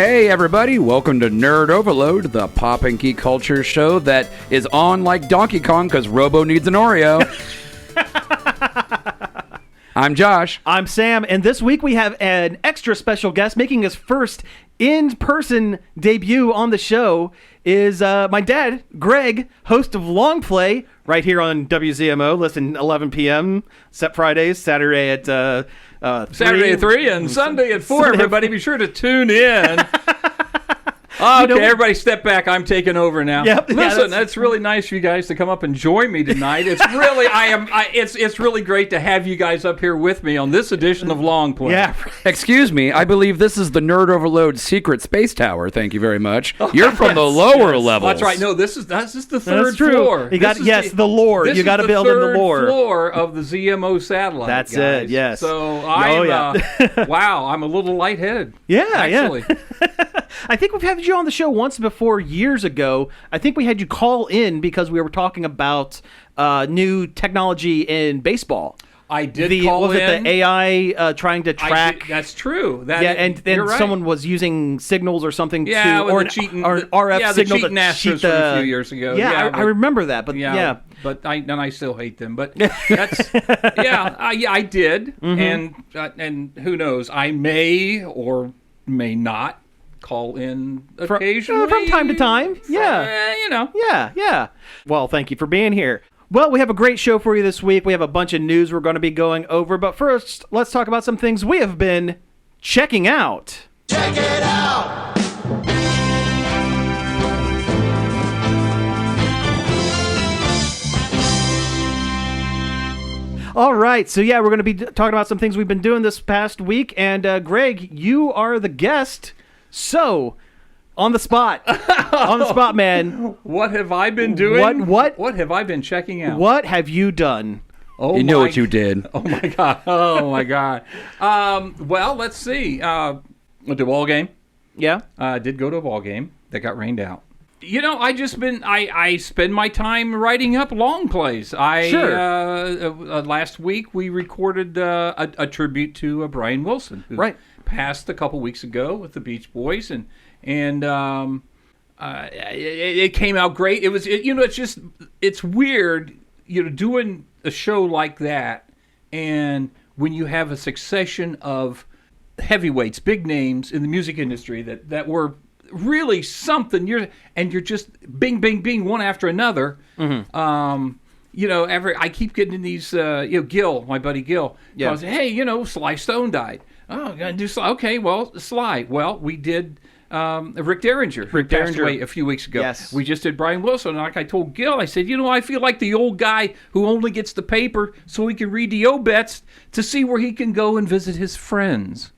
Hey everybody, welcome to Nerd Overload, the pop and geek culture show that is on like Donkey Kong because Robo needs an Oreo. I'm Josh. I'm Sam, and this week we have an extra special guest making his first in-person debut on the show is my dad, Greg, host of Longplay, right here on WZMO. Listen, 11 p.m. Set Fridays, Saturday at 3. Saturday at 3 and Sunday at 4. Everybody be sure to tune in. Okay, everybody step back. I'm taking over now. Yep. Listen, that's really nice for you guys to come up and join me tonight. It's really, it's really great to have you guys up here with me on this edition of Longplay. Yeah. Excuse me, I believe this is the Nerd Overload secret space tower. Thank you very much. You're from the lower levels. That's right. No, this is the third That's true. floor. You got the lore. You got to build in the lore. Third floor of the ZMO satellite. That's guys. it. Yes. So wow, I'm a little lightheaded. Yeah, actually. Yeah. I think we've had you on the show once before years ago. I think we had you call in because we were talking about new technology in baseball. I did call in. Was it the AI trying to track? That's true. And right. Someone was using signals or something or cheating, or RF signal the to cheat a few years ago. Yeah, I remember that. But but I still hate them. But that's I did, and who knows? I may or may not call in occasionally from time to time. Yeah, Yeah. Well, thank you for being here. Well, we have a great show for you this week. We have a bunch of news we're going to be going over. But first, let's talk about some things we have been checking out. Check it out! All right. So, we're going to be talking about some things we've been doing this past week. And, Greg, you are the guest. So, on the spot, man. What have I been doing? What have I been checking out? What have you done? Oh, you know what you did. Oh my god. Well, let's see. Went to a ball game. Yeah. Did go to a ball game that got rained out. You know, I spend my time writing up long plays. Last week we recorded a tribute to Brian Wilson, who passed a couple weeks ago with the Beach Boys, and it came out great. It's weird, doing a show like that, and when you have a succession of heavyweights, big names in the music industry that were really something, you're just bing, bing, bing, one after another. Mm-hmm. I keep getting in these, Gil, my buddy Gil, goes, hey, Sly Stone died. Oh, gonna do Sly. Okay, well, Sly. Well, we did Rick Derringer. Rick passed away a few weeks ago. Yes. We just did Brian Wilson. And like I told Gil, I said, I feel like the old guy who only gets the paper so he can read the obits to see where he can go and visit his friends.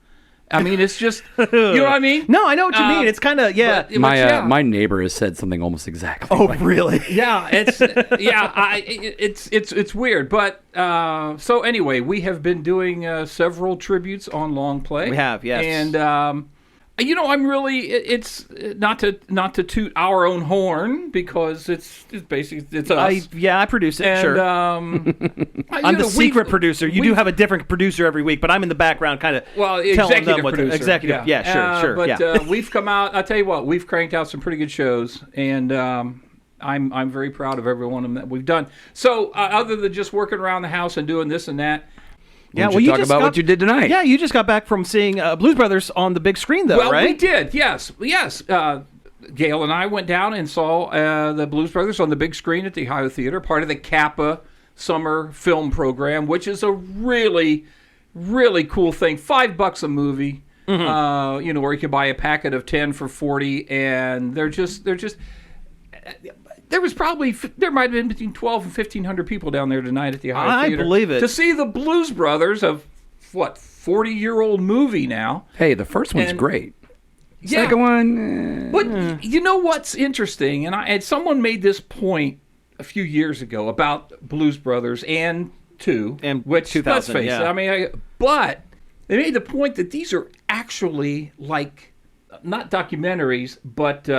I mean, it's just, you know what I mean? No, I know what you mean. It's kind of, My neighbor has said something almost exactly. Oh, really? Yeah, it's weird. But so anyway, we have been doing several tributes on Longplay. We have, yes. And I'm really, it's not to toot our own horn because it's basically it's us. I produce it. And, sure. I'm the secret producer. You do have a different producer every week, but I'm in the background, kind of telling them what. Executive. Yeah, sure. But we've come out. I tell you what, we've cranked out some pretty good shows, and I'm very proud of every one of them that we've done. So other than just working around the house and doing this and that. Yeah, you talk about what you did tonight. Yeah, you just got back from seeing Blues Brothers on the big screen, though, right? Well, we did, yes. Gail and I went down and saw the Blues Brothers on the big screen at the Ohio Theater, part of the CAPA Summer Film Program, which is a really, really cool thing. $5 a movie, where you can buy a packet of 10 for $40, and they're just. There might have been between 1,200 and 1,500 people down there tonight at the Ohio Theater. I believe it. To see the Blues Brothers of, 40-year-old movie now. Hey, the first one's great. Second one... But you know what's interesting? And someone made this point a few years ago about Blues Brothers and 2. And which, 2000, let's face it, but they made the point that these are actually like, not documentaries, but...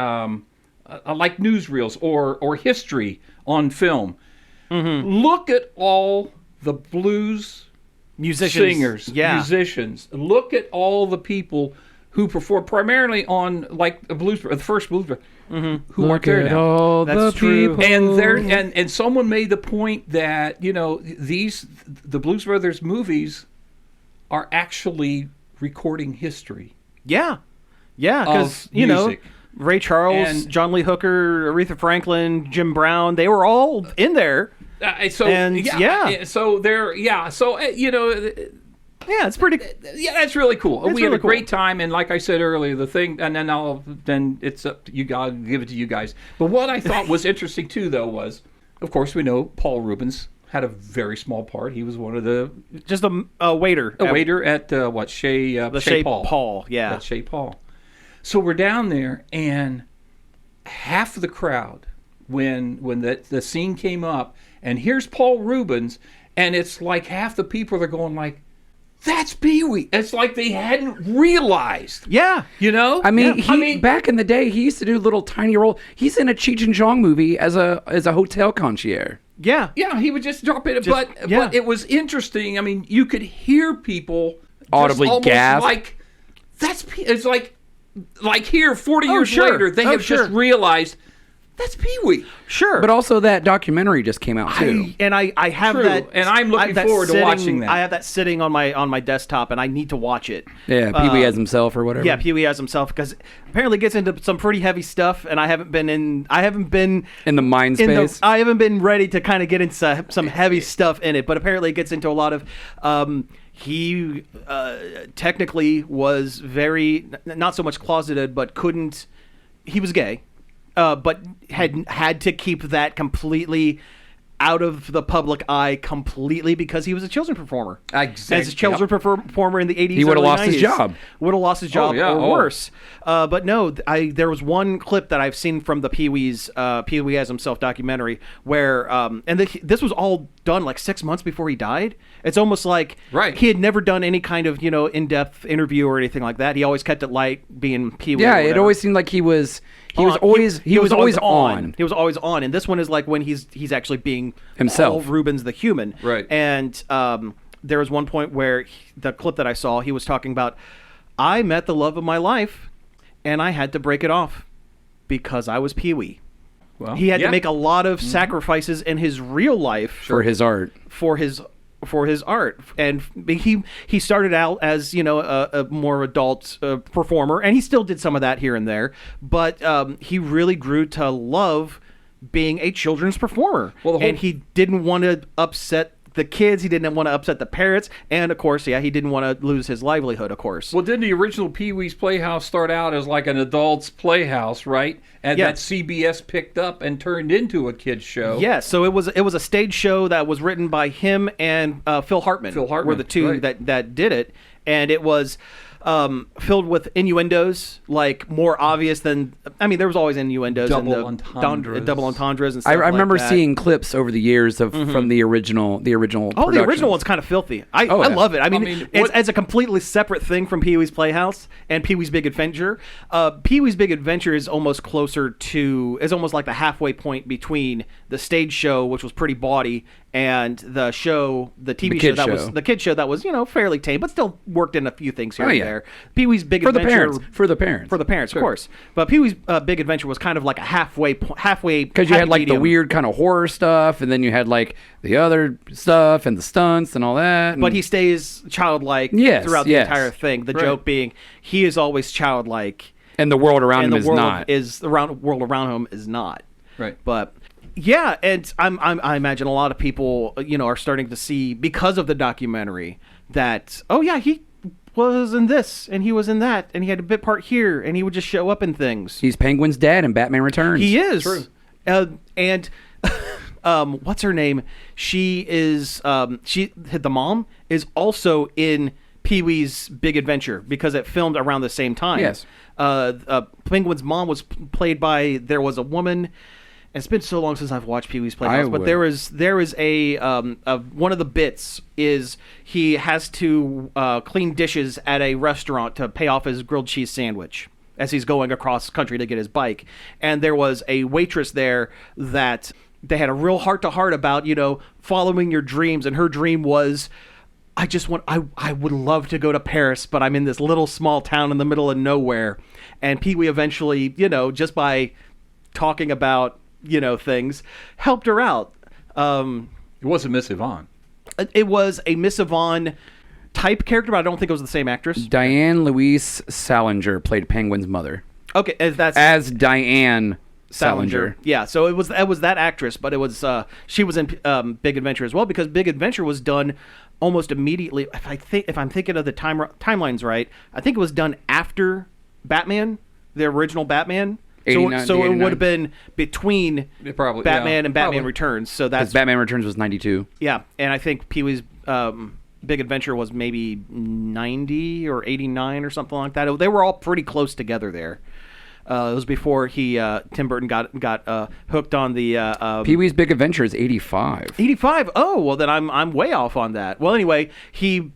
like newsreels or history on film. Mm-hmm. Look at all the blues musicians. Look at all the people who performed primarily on like the first Blues Brothers, who aren't there now. All That's the true. people. And there, and someone made the point that the Blues Brothers movies are actually recording history. Yeah, because Of music. Ray Charles, And- John Lee Hooker, Aretha Franklin, Jim Brown, they were all in there. So And, so they're so Yeah, it's pretty. that's really cool. We had really a great cool. time, and like I said earlier, the thing, and then it's up to you guys. I'll give it to you guys. But what I thought was interesting too, though, was of course we know Paul Rubens had a very small part. He was one of the Just a waiter. waiter at Shea The Shea Shea Paul. Paul, yeah. At Shea Paul. So we're down there, and half of the crowd when the scene came up, and here's Paul Rubens, and it's like half the people are going like, "That's Pee-wee." It's like they hadn't realized. Yeah. You know? I mean, Yeah. back in the day, he used to do little tiny role. He's in a Cheech and Chong movie as a hotel concierge. Yeah. Yeah, he would just drop it. yeah. But it was interesting. I mean, you could hear people just Audibly almost gasp. like, it's like here 40 years sure. later, they Oh, have sure. just realized that's Pee-wee. Sure. But also that documentary just came out too. I have True. that, And I'm looking that forward to sitting- watching that. I have that sitting on my desktop, and I need to watch it. Yeah, Pee-wee as himself or whatever. Yeah, Pee-wee as himself, because apparently gets into some pretty heavy stuff, and I haven't been in the mind in space. I haven't been ready to kind of get into some heavy stuff in it, but apparently it gets into a lot of. He technically was very not so much closeted, but couldn't. He was gay, but had to keep that completely out of the public eye completely because he was a children's performer. Exactly. As a children's performer in the 80s, He would've early lost his 90s. job. Would have lost his job yeah. or Oh. worse. But no, there was one clip that I've seen from the Pee-wee as himself documentary where, this was all done like 6 months before he died. It's almost like Right. he had never done any kind of in-depth interview or anything like that. He always kept it light, being Pee-wee. Yeah, or it whatever. always seemed like he was always on. He was always on, and this one is like when he's actually being Himself. Paul Rubens the human. Right. And there was one point where the clip that I saw, he was talking about, I met the love of my life, and I had to break it off because I was Pee-wee. Well, He had yeah. to make a lot of sacrifices in his real life for his art. for his art, and he started out as a more adult performer, and he still did some of that here and there, but he really grew to love being a children's performer. Well, and he didn't want to upset the kids, he didn't want to upset the parents, and of course, he didn't want to lose his livelihood, of course. Well, didn't the original Pee-wee's Playhouse start out as like an adult's playhouse, right? And Yeah. that CBS picked up and turned into a kid's show. Yeah, so it was a stage show that was written by him and Phil Hartman. Phil Hartman, were the two right. that did it, and it was filled with innuendos, like more obvious than. I mean, there was always innuendos Double and entendres. double entendres and stuff. I remember like that. seeing clips over the years from the original. Oh, the original productions. one's kind of filthy. I Oh, yeah. love it. I mean, what- it's a completely separate thing from Pee-wee's Playhouse and Pee-wee's Big Adventure. Pee-wee's Big Adventure is almost closer to, is almost like the halfway point between the stage show, which was pretty baudy, and the show, the TV show kid that show. was the kid show that was fairly tame, but still worked in a few things here Oh, and yeah. there. Pee-wee's Big for the Adventure parents. For the parents. For the parents, of course. But Pee-wee's Big Adventure was kind of like a halfway Because you had happy like medium. the weird kind of horror stuff, and then you had like the other stuff and the stunts and all that. But and- he stays childlike Yes, throughout the yes. entire thing. The Right. joke being he is always childlike, and the world around and him the is world not. world around him is not. Right. But yeah, and I imagine a lot of people are starting to see, because of the documentary, that he was in this and he was in that and he had a bit part here and he would just show up in things. He's Penguin's dad in Batman Returns. He is. True. And what's her name? She is the mom is also in Pee-wee's Big Adventure because it filmed around the same time. Yes. Penguin's mom was played by, there was a woman. It's been so long since I've watched Pee-wee's Playhouse, but there is a one of the bits is he has to clean dishes at a restaurant to pay off his grilled cheese sandwich as he's going across country to get his bike, and there was a waitress there that they had a real heart-to-heart about following your dreams, and her dream was I would love to go to Paris, but I'm in this little small town in the middle of nowhere. And Pee-wee eventually, just by talking about, things, helped her out. It wasn't Miss Yvonne. It was a Miss Yvonne type character, but I don't think it was the same actress. Diane Louise Salinger played Penguin's mother. Okay, as Diane Salinger. Yeah, so it was that actress, but it was she was in Big Adventure as well, because Big Adventure was done almost immediately. If I'm thinking of the timelines right, I think it was done after Batman, the original Batman. So it would have been between Batman and Batman Returns. So that's Batman Returns was 92. Yeah, and I think Pee-wee's Big Adventure was maybe 90 or 89 or something like that. They were all pretty close together there. It was before Tim Burton got hooked on the Pee-wee's Big Adventure is 85. 85. Oh, well then I'm way off on that. Well, anyway, he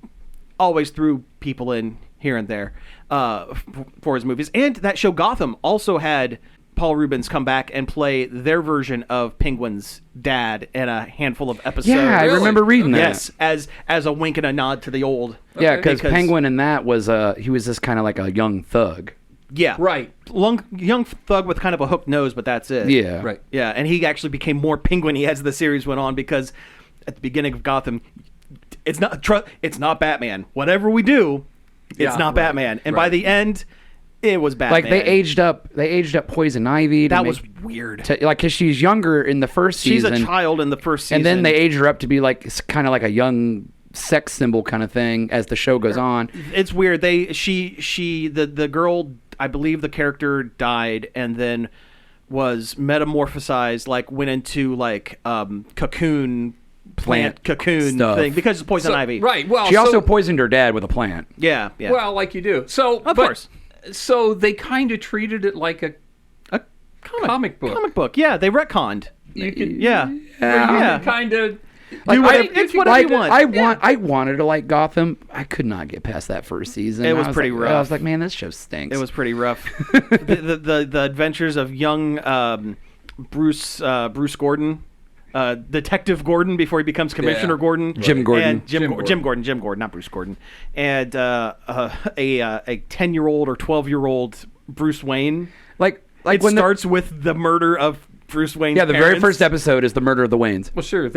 always threw people in here and there for his movies, and that show Gotham also had Paul Rubens come back and play their version of Penguin's dad in a handful of episodes. Yeah, I remember reading that. Yes, as a wink and a nod to the old. Yeah, because Penguin in that was he was just kind of like a young thug. Yeah, right. Young thug with kind of a hooked nose, but that's it. Yeah, right. Yeah, and he actually became more Penguin as the series went on, because at the beginning of Gotham, it's not Batman. Whatever we do, it's not Batman. And by the end, it was Batman. Like they aged up Poison Ivy. That was weird. Because she's younger in the first season. She's a child in the first season, and then they age her up to be like kind of like a young sex symbol kind of thing as the show goes on. It's weird. The girl, I believe the character died and then was metamorphosized, like went into like cocoon plant cocoon stuff. thing, because it's poison ivy. Right. Well, she also poisoned her dad with a plant. Yeah. Well, like you do. So of course. So they kind of treated it like a comic book. Comic book. Yeah, they retconned. Yeah. Kind of. Like, it's whatever you want. I wanted to like Gotham. I could not get past that first season. It was pretty rough. I was like, man, this show stinks. It was pretty rough. the adventures of young Bruce Gordon, Detective Gordon before he becomes Commissioner Gordon. Jim Gordon. And Jim Gordon, not Bruce Gordon. And a 10-year-old or 12-year-old Bruce Wayne. Like it starts with the murder of Bruce Wayne's the parents. very first episode is the murder of the Waynes. Well, sure.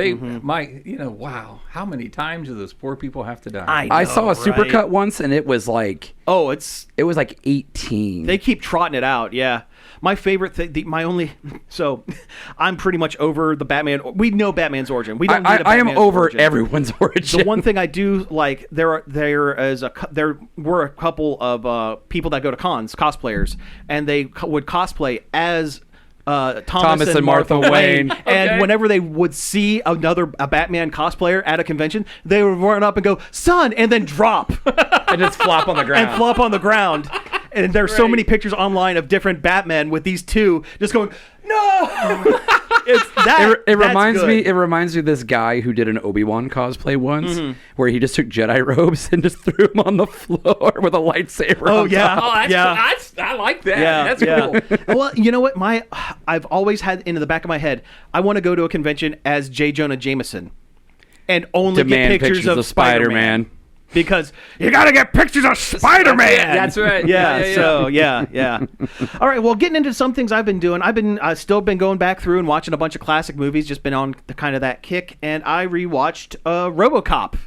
Wow. How many times do those poor people have to die? I saw a supercut once, and it was like... Oh, it was like 18. They keep trotting it out, yeah. My favorite thing, so I'm pretty much over the Batman. We know Batman's origin. We don't need a Batman's I am over origin. Everyone's origin. The one thing I do like, there were a couple of people that go to cons, cosplayers, and they would cosplay as Thomas and Martha Wayne. And whenever they would see a Batman cosplayer at a convention, they would run up and go, "Son," and then drop and just flop on the ground. And there's so many pictures online of different Batmen with these two just going, "No!" It reminds me of this guy who did an Obi-Wan cosplay once, where he just took Jedi robes and just threw them on the floor with a lightsaber. Oh yeah, I like that. Yeah, that's cool. Well, you know what? I've always had in the back of my head, I want to go to a convention as J. Jonah Jameson, and only get pictures of Spider-Man. Because you got to get pictures of Spider-Man. That's right. Yeah. All right. Well, getting into some things I've been doing. I've still been going back through and watching a bunch of classic movies. Just been on kind of that kick, and I rewatched Robocop,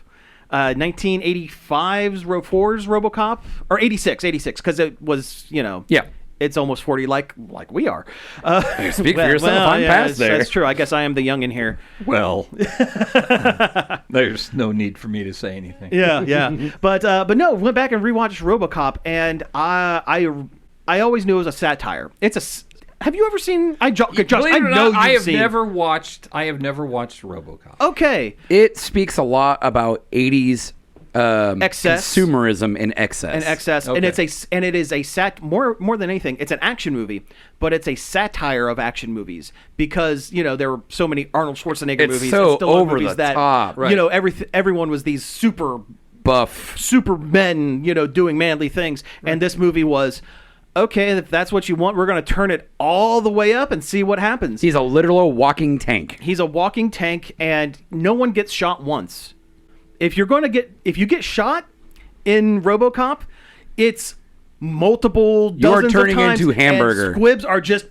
1985's Robocop, or 86, because it was It's almost 40, like we are. Speak for yourself. I'm past there. That's true. I guess I am the youngin' here. Well, there's no need for me to say anything. Yeah. But no, went back and rewatched RoboCop, and I always knew it was a satire. Have you ever seen? I have never watched RoboCop. Okay, it speaks a lot about 80s. Excess, consumerism, and excess, okay. and it is a more than anything, it's an action movie, but it's a satire of action movies, because there were so many Arnold Schwarzenegger movies, so and over movies the top, right. Everyone was these super buff supermen, doing manly things, right. And this movie was, okay, if that's what you want, we're going to turn it all the way up and see what happens. He's a literal walking tank. He's a walking tank, and no one gets shot once. if you get shot in RoboCop, it's multiple You are dozens turning of times, into Hamburger. and squibs are just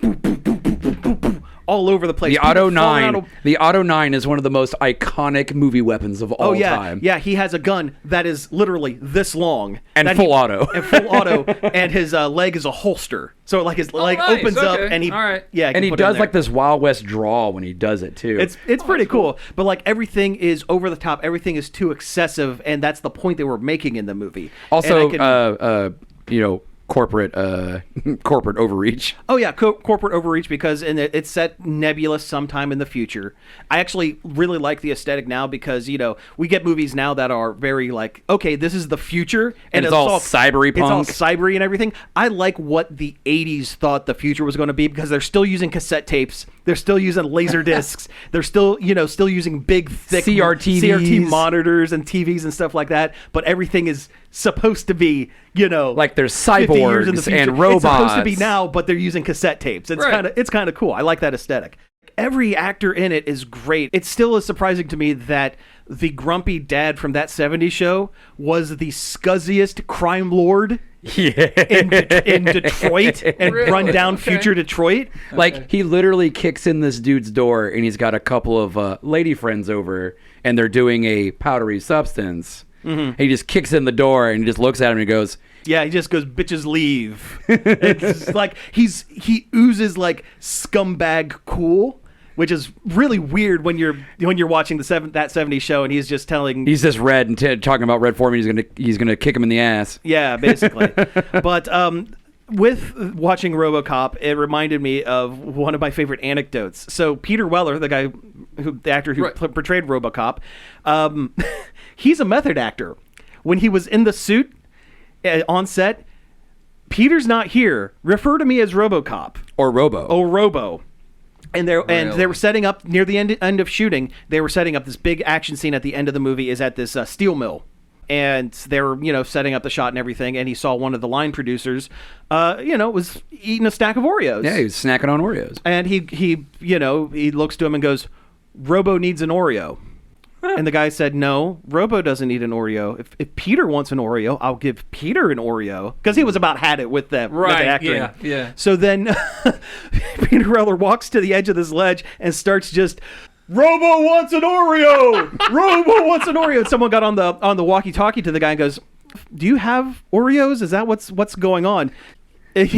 all over the place. The People Auto falling 9. out of- The Auto 9 is one of the most iconic movie weapons of all time. Yeah, he has a gun that is literally this long And that full auto. and full auto, and his leg is a holster. So like his leg nice, opens up, okay, and he all right. yeah, And he put it in does there. like this Wild West draw when he does it too. It's pretty cool. But like everything is over the top. Everything is too excessive, and that's the point they were making in the movie. also, And I can- corporate corporate overreach. Oh yeah, corporate overreach because it's set nebulous sometime in the future. I actually really like the aesthetic now because we get movies now that are very like, okay, this is the future, And it's all cybery It's all punk. cybery and everything. I like what the '80s thought the future was going to be because they're still using cassette tapes, they're still using laser discs, they're still still using big thick CRT monitors and TVs and stuff like that. But everything is supposed to be Like there's 50 years in the cyborgs future. and robots. It's supposed to be now, but they're using cassette tapes. It's kind of cool. I like that aesthetic. Every actor in it is great. It still is surprising to me that the grumpy dad from That 70s Show was the scuzziest crime lord in Detroit and Really? run down Okay. future Detroit. Like he literally kicks in this dude's door and he's got a couple of lady friends over and they're doing a powdery substance. Mm-hmm. He just kicks in the door and he just looks at him and he goes, Yeah, he just goes, "Bitches leave." It's like he oozes like scumbag cool, which is really weird when you're watching that 70s show and he's just telling. he's just red and talking about Red Foreman. He's gonna kick him in the ass. Yeah, basically. But with watching RoboCop, it reminded me of one of my favorite anecdotes. So Peter Weller, the actor who Right. portrayed RoboCop, he's a method actor. When he was in the suit on set, Peter's not here. Refer to me as RoboCop Or Robo. or Robo. And they Really? were setting up near the end of shooting. They were setting up this big action scene at the end of the movie. Is at this steel mill, and they were setting up the shot and everything. And he saw one of the line producers, was eating a stack of Oreos. Yeah, he was snacking on Oreos. And he looks to him and goes, "Robo needs an Oreo." And the guy said, "No, Robo doesn't need an Oreo. If Peter wants an Oreo, I'll give Peter an Oreo." Because he was about had it with that Right, acting. yeah. So then Peter Weller walks to the edge of this ledge and starts just, "Robo wants an Oreo! Robo wants an Oreo!" And someone got on the walkie-talkie to the guy and goes, "Do you have Oreos? Is that what's going on?" And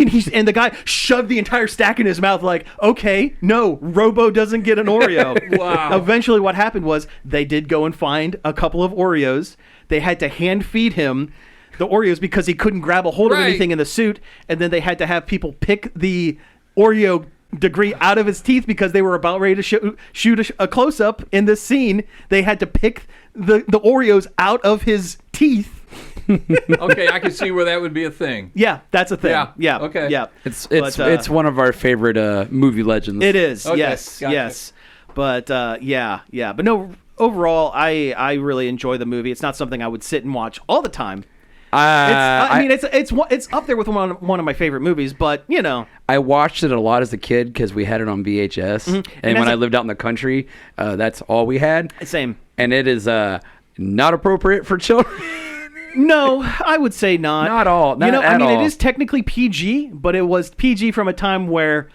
the guy shoved the entire stack in his mouth like, "Okay, no, Robo doesn't get an Oreo." Wow. Eventually what happened was they did go and find a couple of Oreos. They had to hand feed him the Oreos because he couldn't grab a hold of Right. anything in the suit. And then they had to have people pick the Oreo degree out of his teeth because they were about ready to shoot a close-up in this scene. They had to pick the Oreos out of his teeth. Okay, I can see where that would be a thing. Yeah, that's a thing. Yeah, Yeah. okay. Yeah. It's one of our favorite movie legends. It is. Okay, Yes. gotcha. Yes. But yeah. But no, overall, I really enjoy the movie. It's not something I would sit and watch all the time. It's up there with one of my favorite movies. But I watched it a lot as a kid because we had it on VHS, and And when as I a- lived out in the country, that's all we had. same. And it is not appropriate for children. No, I would say not. Not all. Not at all. it is technically PG, but it was PG from a time where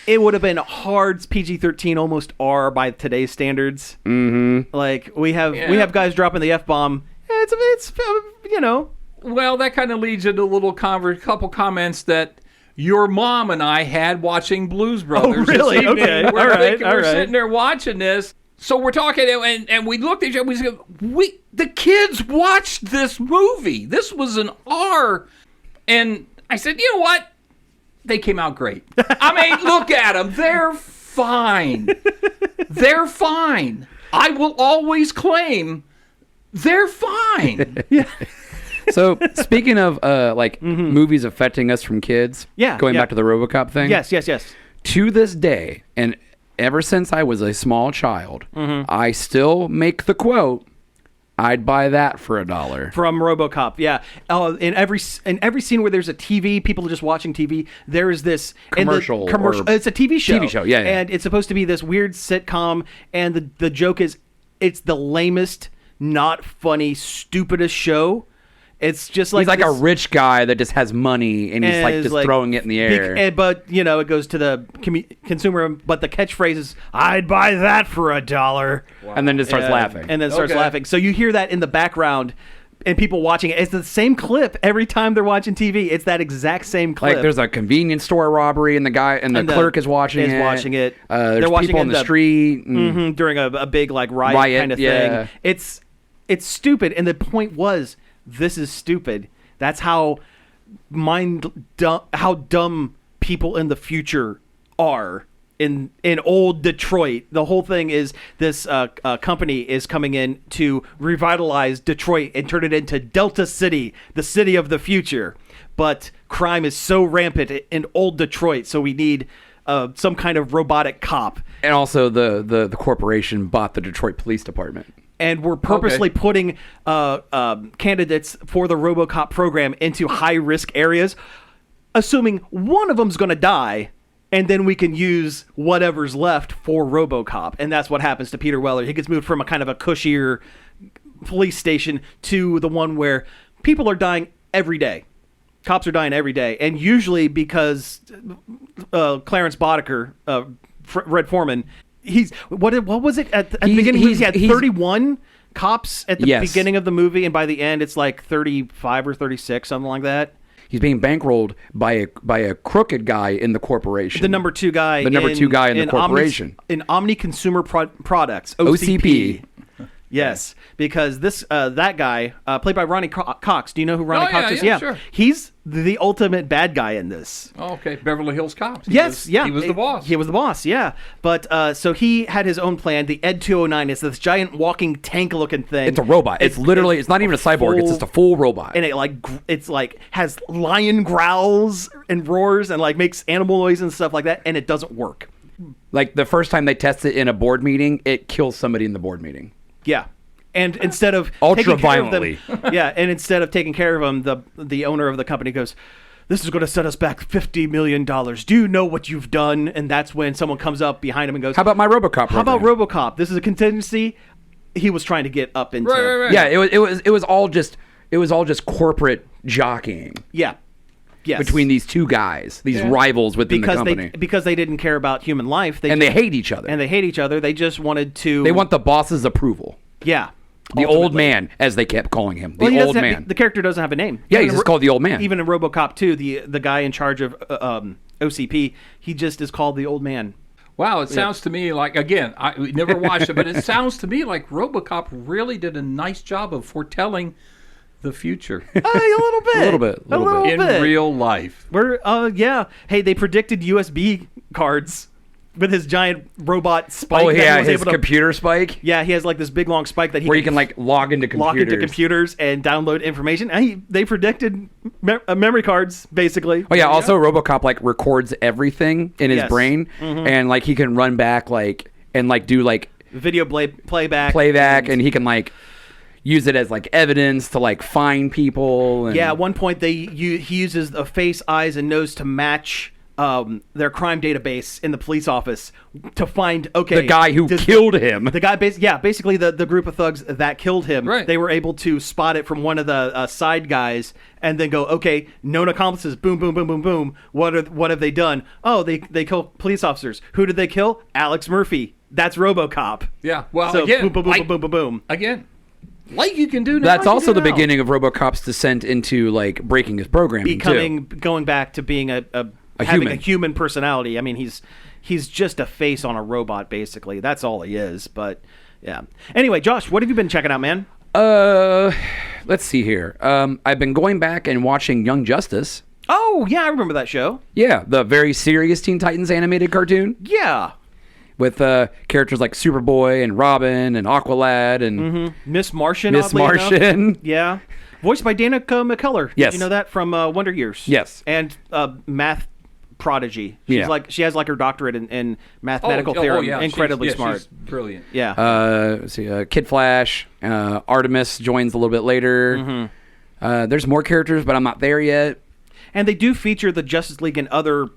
it would have been hard PG-13, almost R by today's standards. Mm-hmm. Like we have guys dropping the F-bomb. It's Well, that kind of leads into a little couple comments that your mom and I had watching Blues Brothers. this really? evening. Okay. We're All right, thinking, all we're right. sitting there watching this. So we're talking, and we looked at each other. We said, the kids watched this movie. This was an R. And I said, you know what? They came out great. I mean, look at them. They're fine. They're fine. I will always claim they're fine. So speaking of movies affecting us from kids, Yeah, going yeah. back to the RoboCop thing. yes. To this day, and ever since I was a small child, Mm-hmm. I still make the quote, "I'd buy that for $1." From RoboCop, yeah. In every scene where there's a TV, people are just watching TV. There is this Commercial or- It's a TV show. TV show, yeah. And it's supposed to be this weird sitcom. And the joke is, it's the lamest not funny, stupidest show. It's just like He's like a this- rich guy that just has money and he's and like is, just throwing it in the air. But it goes to the consumer. But the catchphrase is, "I'd buy that for $1." And then just starts laughing. And then starts Okay. laughing. So you hear that in the background, and people watching it. It's the same clip every time they're watching TV. It's that exact same clip. Like there's a convenience store robbery and the guy and the clerk is watching it. There's There's watching people it in the street. And during a big like riot kind of yeah. thing. It's stupid, and the point was, this is stupid. That's how how dumb people in the future are in old Detroit. The whole thing is this company is coming in to revitalize Detroit and turn it into Delta City, the city of the future. But crime is so rampant in old Detroit, so we need some kind of robotic cop. And also the corporation bought the Detroit Police Department. And we're purposely putting candidates for the Robocop program into high-risk areas, assuming one of them's going to die, and then we can use whatever's left for Robocop. And that's what happens to Peter Weller. He gets moved from a kind of a cushier police station to the one where people are dying every day. Cops are dying every day. And usually because Clarence Boddicker, Red Foreman... What was it at the beginning? He had 31 cops at the beginning of the movie, and by the end, it's like 35 or 36, something like that. He's being bankrolled by a crooked guy in the corporation. The number two guy. The number two guy in the corporation. In Omni Consumer Products, OCP. Yes, because that guy, played by Ronnie Cox. Do you know who Ronnie Cox is? Yeah, sure. He's the ultimate bad guy in this. Oh, okay. Beverly Hills Cops. He was the boss. He was the boss, yeah. But so he had his own plan. The Ed 209 is this giant walking tank-looking thing. It's a robot. It's literally. It's not even a cyborg. It's just a full robot. And it has lion growls and roars and like makes animal noise and stuff like that. And it doesn't work. Like the first time they test it in a board meeting, it kills somebody in the board meeting. Yeah. And instead of Ultra taking care violently. of them, and instead of taking care of them, the owner of the company goes, "This is going to set us back $50 million. Do you know what you've done?" And that's when someone comes up behind him and goes, How about my Robocop program? "How about Robocop? This is a contingency." He was trying to get up into. Right. Yeah, it was all just corporate jockeying Yeah. Yes. between these two guys, these rivals within the company. Because they didn't care about human life. They hate each other. And they hate each other. They just wanted to. They want the boss's approval. Yeah. The old ultimately. man, as they kept calling him. The Well, he old doesn't have- man. the character doesn't have a name. Yeah, Even he's in just called the old man. Even in RoboCop 2, the guy in charge of OCP, he just is called the old man. Wow, it sounds to me like, again, I never watched it, but it sounds to me like RoboCop really did a nice job of foretelling the future A little bit. A little bit. in real life. Hey, they predicted USB cards with his giant robot spike. Oh that he yeah, was his able to- computer spike, Yeah, he has like this big long spike that he where you can like log into computers. lock into computers and download information. And they predicted memory cards, basically. Oh yeah, also RoboCop like records everything in his Yes. brain, and like he can run back and do Video playback. and he can like use it as like evidence to like find people. And Yeah, at one point he uses the face, eyes, and nose to match their crime database in the police office to find the guy who killed him. The guy, basically the group of thugs that killed him. Right. They were able to spot it from one of the side guys, and then go, okay, known accomplices. Boom, boom, boom, boom, boom. What have they done? Oh, they kill police officers. Who did they kill? Alex Murphy. That's RoboCop. Yeah, well, So again, boom, boom, boom, like, boom, boom, boom, boom. Again, like you can do now. That's you also do the now. beginning of RoboCop's descent into like breaking his programming Going back to being having a human personality. I mean, he's just a face on a robot, basically. That's all he is. But yeah. Anyway, Josh, what have you been checking out, man? Let's see here. I've been going back and watching Young Justice. Oh yeah, I remember that show. Yeah, the very serious Teen Titans animated cartoon Yeah. with characters like Superboy and Robin and Aqualad and Miss Martian. Miss oddly enough. Martian. Yeah. Voiced by Danica McKellar. Yes. Did you know that from Wonder Years? Yes. And math prodigy. Yeah. She has like her doctorate in mathematical theorem. yeah, Incredibly she's smart. Brilliant. Yeah. Let's see, Kid Flash, Artemis joins a little bit later. There's more characters, but I'm not there yet. And they do feature the Justice League and other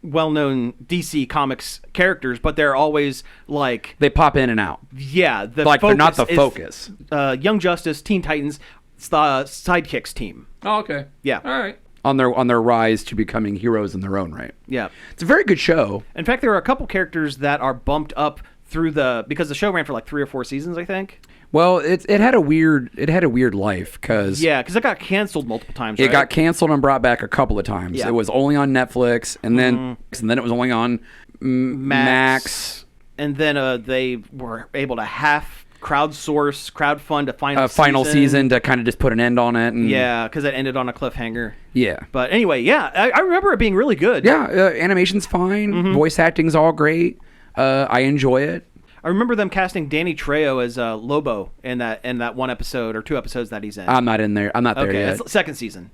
well-known DC Comics characters, but they're always like They pop in and out. the Like, they're not the is, focus. Young Justice, Teen Titans, it's the Sidekicks team. Oh, okay. Yeah. All right. On their rise to becoming heroes in their own right. Yeah. It's a very good show. In fact, there are a couple characters that are bumped up through because the show ran for like 3 or 4 seasons, I think. Well, it had a weird life because Because it got canceled multiple times. it got canceled and brought back a couple of times. Yeah. It was only on Netflix, and then it was only on Max. And then they were able to crowdfund a Final season to kind of just put an end on it. And Yeah, because it ended on a cliffhanger. yeah. But anyway, I remember it being really good. Yeah, animation's fine. Voice acting's all great. I enjoy it. I remember them casting Danny Trejo as Lobo in that one episode or 2 episodes that he's in. I'm not in there. I'm not there okay, yet. it's the second season.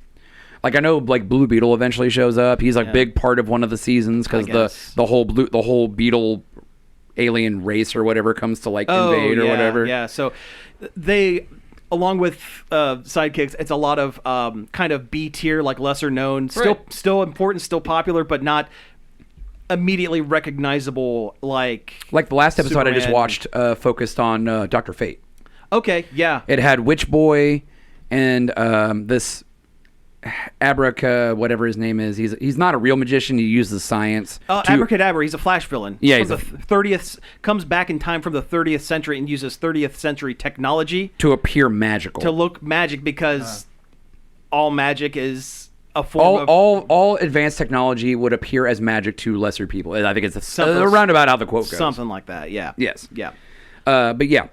Like I know, like Blue Beetle eventually shows up. He's like big part of one of the seasons because the whole beetle alien race or whatever comes to like invade or whatever. Yeah, so they, along with Sidekicks, it's a lot of kind of B tier, like lesser known, still important, still popular, but not immediately recognizable. Like the last episode I just Superman. watched focused on Dr. Fate. Okay, yeah. It had Witch Boy and this Abraca, whatever his name is. He's not a real magician. He uses science. Abracadabra, he's a Flash villain. Yeah, He's from the 30th, comes back in time from the 30th century and uses 30th century technology to appear magical. to look magic because all magic is a form of... all advanced technology would appear as magic to lesser people. I think it's a roundabout how the quote goes. Something like that, yeah. Yes. Yeah. But yeah.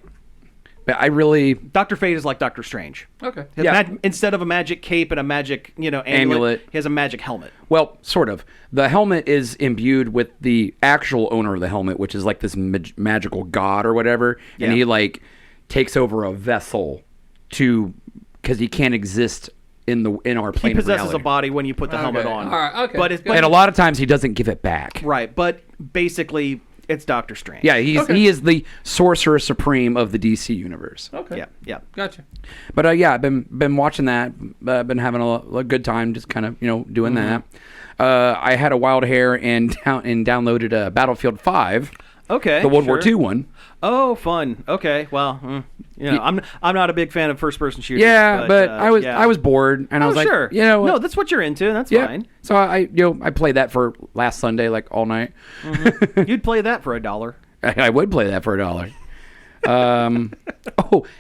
But I really... Dr. Fate is like Doctor Strange. Okay. Yeah. Instead of a magic cape and a magic, amulet, he has a magic helmet. Well, sort of. The helmet is imbued with the actual owner of the helmet, which is like this magical god or whatever. Yeah. And he like takes over a vessel because he can't exist in our plane He of possesses reality. a body when you put the helmet Okay. on. All right, okay. But And a lot of times he doesn't give it back. right, but basically it's Doctor Strange. Yeah, he is the sorcerer supreme of the DC universe. Okay. Yeah. Gotcha. But I've been watching that. Been having a good time, just kind of doing that. I had a wild hair and downloaded Battlefield 5, Okay. the World War sure. II one. Oh, fun. Okay. Well, I'm not a big fan of first-person shooters. Yeah, but yeah. I was bored, and I was like, sure. No, that's what you're into. That's yeah. fine. So I played that for last Sunday, like all night. You'd play that for $1. I would play that for $1.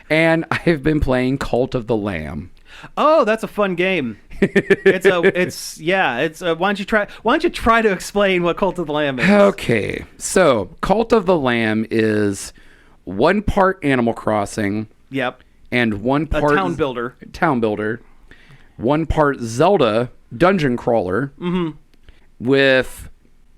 And I've been playing Cult of the Lamb. Oh, that's a fun game. Why don't you try to explain what Cult of the Lamb is? Okay, so Cult of the Lamb is one part Animal Crossing Yep. and one part Town builder. one part Zelda dungeon crawler with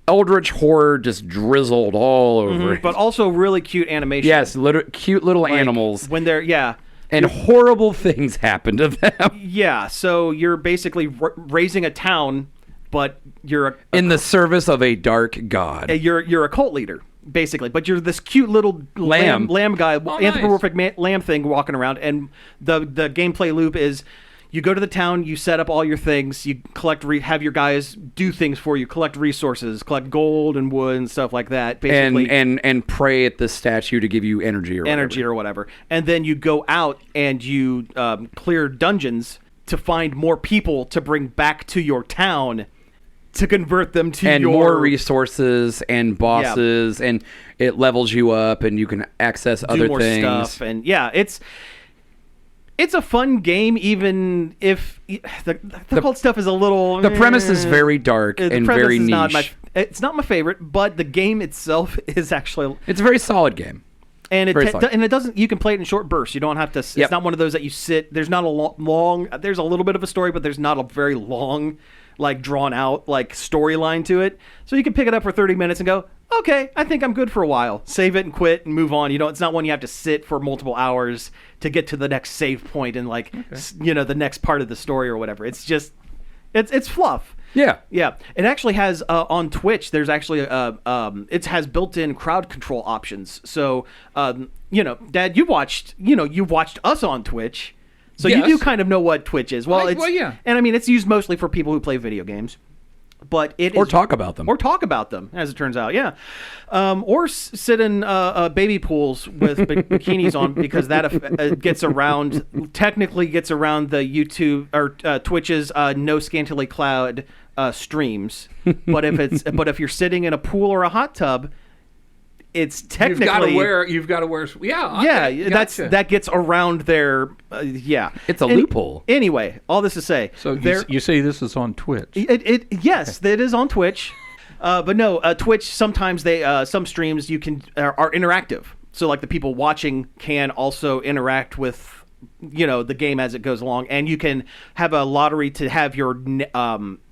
eldritch horror just drizzled all over it. But also really cute animation. Yes, cute little animals. When they're And horrible things happen to them. Yeah, so you're basically raising a town, but you're In the service of a dark god. you're a cult leader, basically. But you're this cute little Lamb. lamb guy, nice. anthropomorphic lamb thing walking around. And the gameplay loop is you go to the town, you set up all your things, you have your guys do things for you, collect resources, collect gold and wood and stuff like that. Basically, and pray at the statue to give you energy or whatever. And then you go out and you clear dungeons to find more people to bring back to your town to convert them to and your... more resources and bosses, and it levels you up, and you can access other more things. Stuff. And yeah, it's a fun game, even if the cult stuff is a little... The premise is very dark and very niche. It's not my favorite, but the game itself is actually... It's a very solid game. And solid. it doesn't. You can play it in short bursts. You don't have to. It's not one of those that you sit. There's not a long. There's a little bit of a story, but there's not a very long, like drawn out like storyline to it. So you can pick it up for 30 minutes and go, okay, I think I'm good for a while. Save it and quit and move on. It's not one you have to sit for multiple hours to get to the next save point and the next part of the story or whatever. It's just, it's fluff. Yeah. Yeah. It actually has on Twitch. There's actually it has built-in crowd control options. So Dad, you watched us on Twitch, so Yes. you do kind of know what Twitch is. Well, yeah. And I mean, it's used mostly for people who play video games. but it Or is, talk about them. or talk about them, as it turns out. Yeah, or sit in baby pools with bikinis on, because that gets around the YouTube or Twitch's no scantily clad streams. But if you're sitting in a pool or a hot tub, it's technically You've got to wear. Yeah. Okay, gotcha. that gets around their. Yeah, It's a loophole. Anyway, all this to say, So you say this is on Twitch? Yes, it is on Twitch, but no, Twitch sometimes some streams you can are interactive. So like the people watching can also interact with the game as it goes along, and you can have a lottery to have your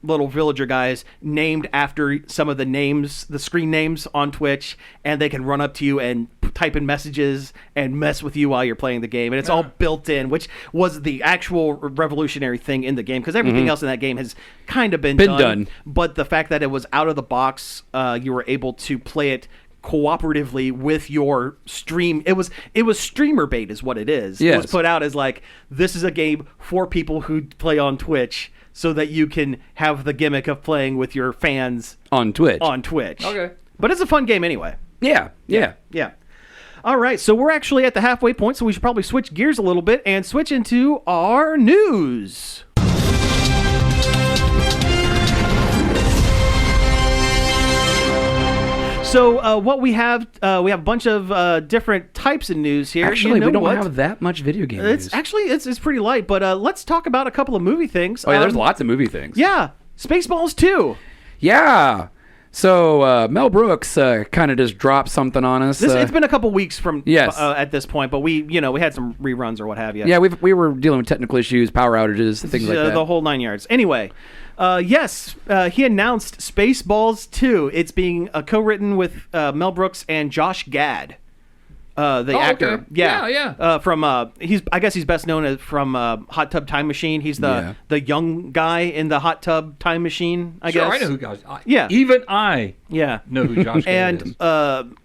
little villager guys named after some of the screen names on Twitch, and they can run up to you and type in messages and mess with you while you're playing the game, and it's all built in, which was the actual revolutionary thing in the game, because everything else in that game has kind of been done, but the fact that it was out of the box, you were able to play it cooperatively with your stream. It was streamer bait is what it is. Yes. It was put out as like, this is a game for people who play on Twitch, so that you can have the gimmick of playing with your fans On Twitch. Okay. But it's a fun game anyway. Yeah. All right, so we're actually at the halfway point, so we should probably switch gears a little bit and switch into our news. So what we have a bunch of different types of news here. Actually, we don't have that much video game news. It's pretty light, but let's talk about a couple of movie things. Oh, yeah, there's lots of movie things. Yeah, Spaceballs 2. Yeah. So Mel Brooks kind of just dropped something on us. It's been a couple weeks from Yes. At this point, but we had some reruns or what have you. Yeah, we were dealing with technical issues, power outages, things like that. The whole 9 yards. Anyway, yes, he announced Spaceballs 2. It's being co-written with Mel Brooks and Josh Gad, the actor. Okay. Yeah, Yeah. From I guess he's best known as from Hot Tub Time Machine. He's the young guy in the Hot Tub Time Machine. I guess. I know who Josh. Yeah. Even I Yeah. know who Josh Gad is. And